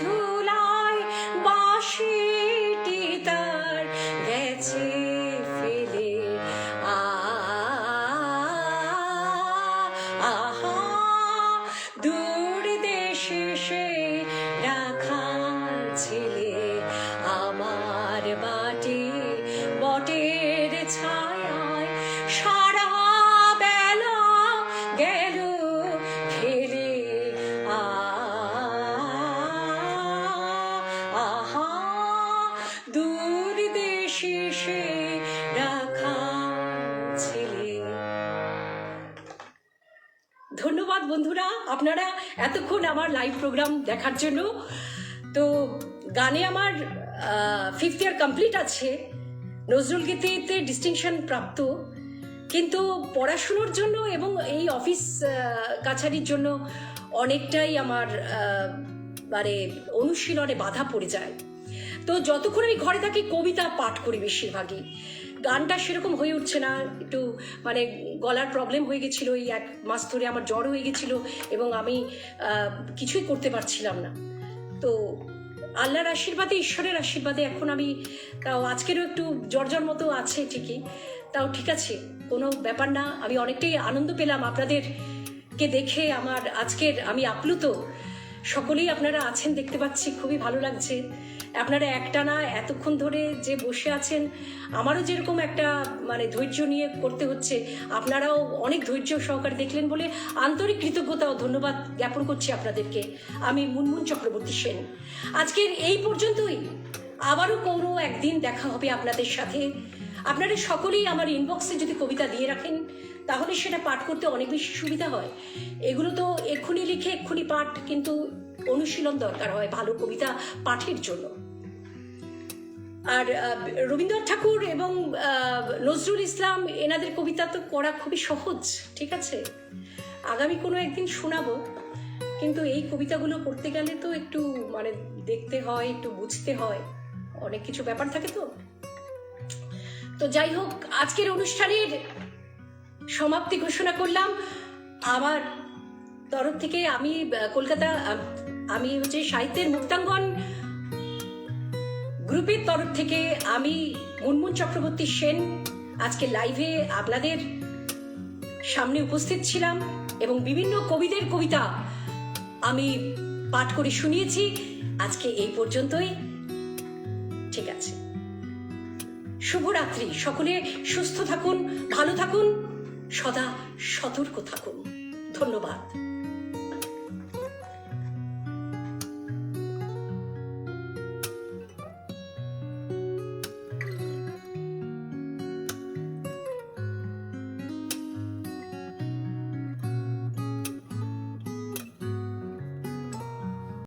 Speaker 1: ধুলায় বাঁশিটি তার গেছে ফেলে। আহা দূর দেশে সে রাখা ছেলে, আমার বাটে বটের ছায়ায় সারা বেলা গেল খেলে। আহা দূর দেশে সে রাখা ছেলে। ধন্যবাদ বন্ধুরা, আপনারা এতক্ষণ আমার লাইভ প্রোগ্রাম দেখার জন্য। তো গানে আমার 5th ইয়ার কমপ্লিট আছে, নজরুল গীতিতে ডিস্টিংশন প্রাপ্ত, কিন্তু পড়াশুনোর জন্য এবং এই অফিস কাছারির জন্য অনেকটাই আমার মানে অনুশীলনে বাধা পড়ে যায়। তো যতক্ষণ আমি ঘরে থাকি কবিতা পাঠ করি বেশিরভাগই। গানটা সেরকম হয়ে উঠছে না, একটু মানে গলার প্রবলেম হয়ে গেছিলো, এই 1 মাস ধরে আমার জ্বর হয়ে গেছিলো এবং আমি কিছুই করতে পারছিলাম না। তো আল্লাহর আশীর্বাদে, ঈশ্বরের আশীর্বাদে এখন আমি তাও আজকেরও একটু জ্বর মতো আছে ঠিকই, তাও ঠিক আছে, কোনো ব্যাপার না। আমি অনেকটাই আনন্দ পেলাম আপনাদেরকে দেখে। আমার আজকের আমি আপ্লুত, সকলেই আপনারা আছেন দেখতে পাচ্ছি, খুবই ভালো লাগছে। আপনারা একটানা এতক্ষণ ধরে যে বসে আছেন, আমারও যেরকম একটা মানে ধৈর্য নিয়ে করতে হচ্ছে, আপনারাও অনেক ধৈর্য সহকারে দেখলেন বলে আন্তরিক কৃতজ্ঞতা ও ধন্যবাদ জ্ঞাপন করছি আপনাদেরকে। আমি মুনমুন চক্রবর্তী সেন। আজকের এই পর্যন্তই, আবারও কোনো একদিন দেখা হবে আপনাদের সাথে। আপনারা সকলেই আমার ইনবক্সে যদি কবিতা দিয়ে রাখেন তাহলে সেটা পাঠ করতে অনেক বেশি সুবিধা হয়। এগুলো তো এক্ষুনি লিখে এক্ষুনি পাঠ, কিন্তু অনুশীলন দরকার হয় ভালো কবিতা পাঠের জন্য। আর রবীন্দ্রনাথ ঠাকুর এবং নজরুল ইসলাম এনাদের কবিতা তো পড়া খুবই সহজ, ঠিক আছে, আগামী কোনো একদিন শোনাবো। কিন্তু এই কবিতাগুলো পড়তে গেলে তো একটু মানে দেখতে হয়, একটু বুঝতে হয়, অনেক কিছু ব্যাপার থাকে। তো যাই হোক, আজকের অনুষ্ঠানের সমাপ্তি ঘোষণা করলাম আমার তরফ থেকে। আমি কলকাতা, আমি হচ্ছে সাহিত্যের মুক্তাঙ্গন গ্রুপের তরফ থেকে আমি মুনমুন চক্রবর্তী সেন আজকে লাইভে আপনাদের সামনে উপস্থিত ছিলাম এবং বিভিন্ন কবিদের কবিতা আমি পাঠ করে শুনিয়েছি। আজকে এই পর্যন্তই, ঠিক আছে। শুভরাত্রি, সকলে সুস্থ থাকুন, ভালো থাকুন, সদা সতর্ক থাকুন। ধন্যবাদ।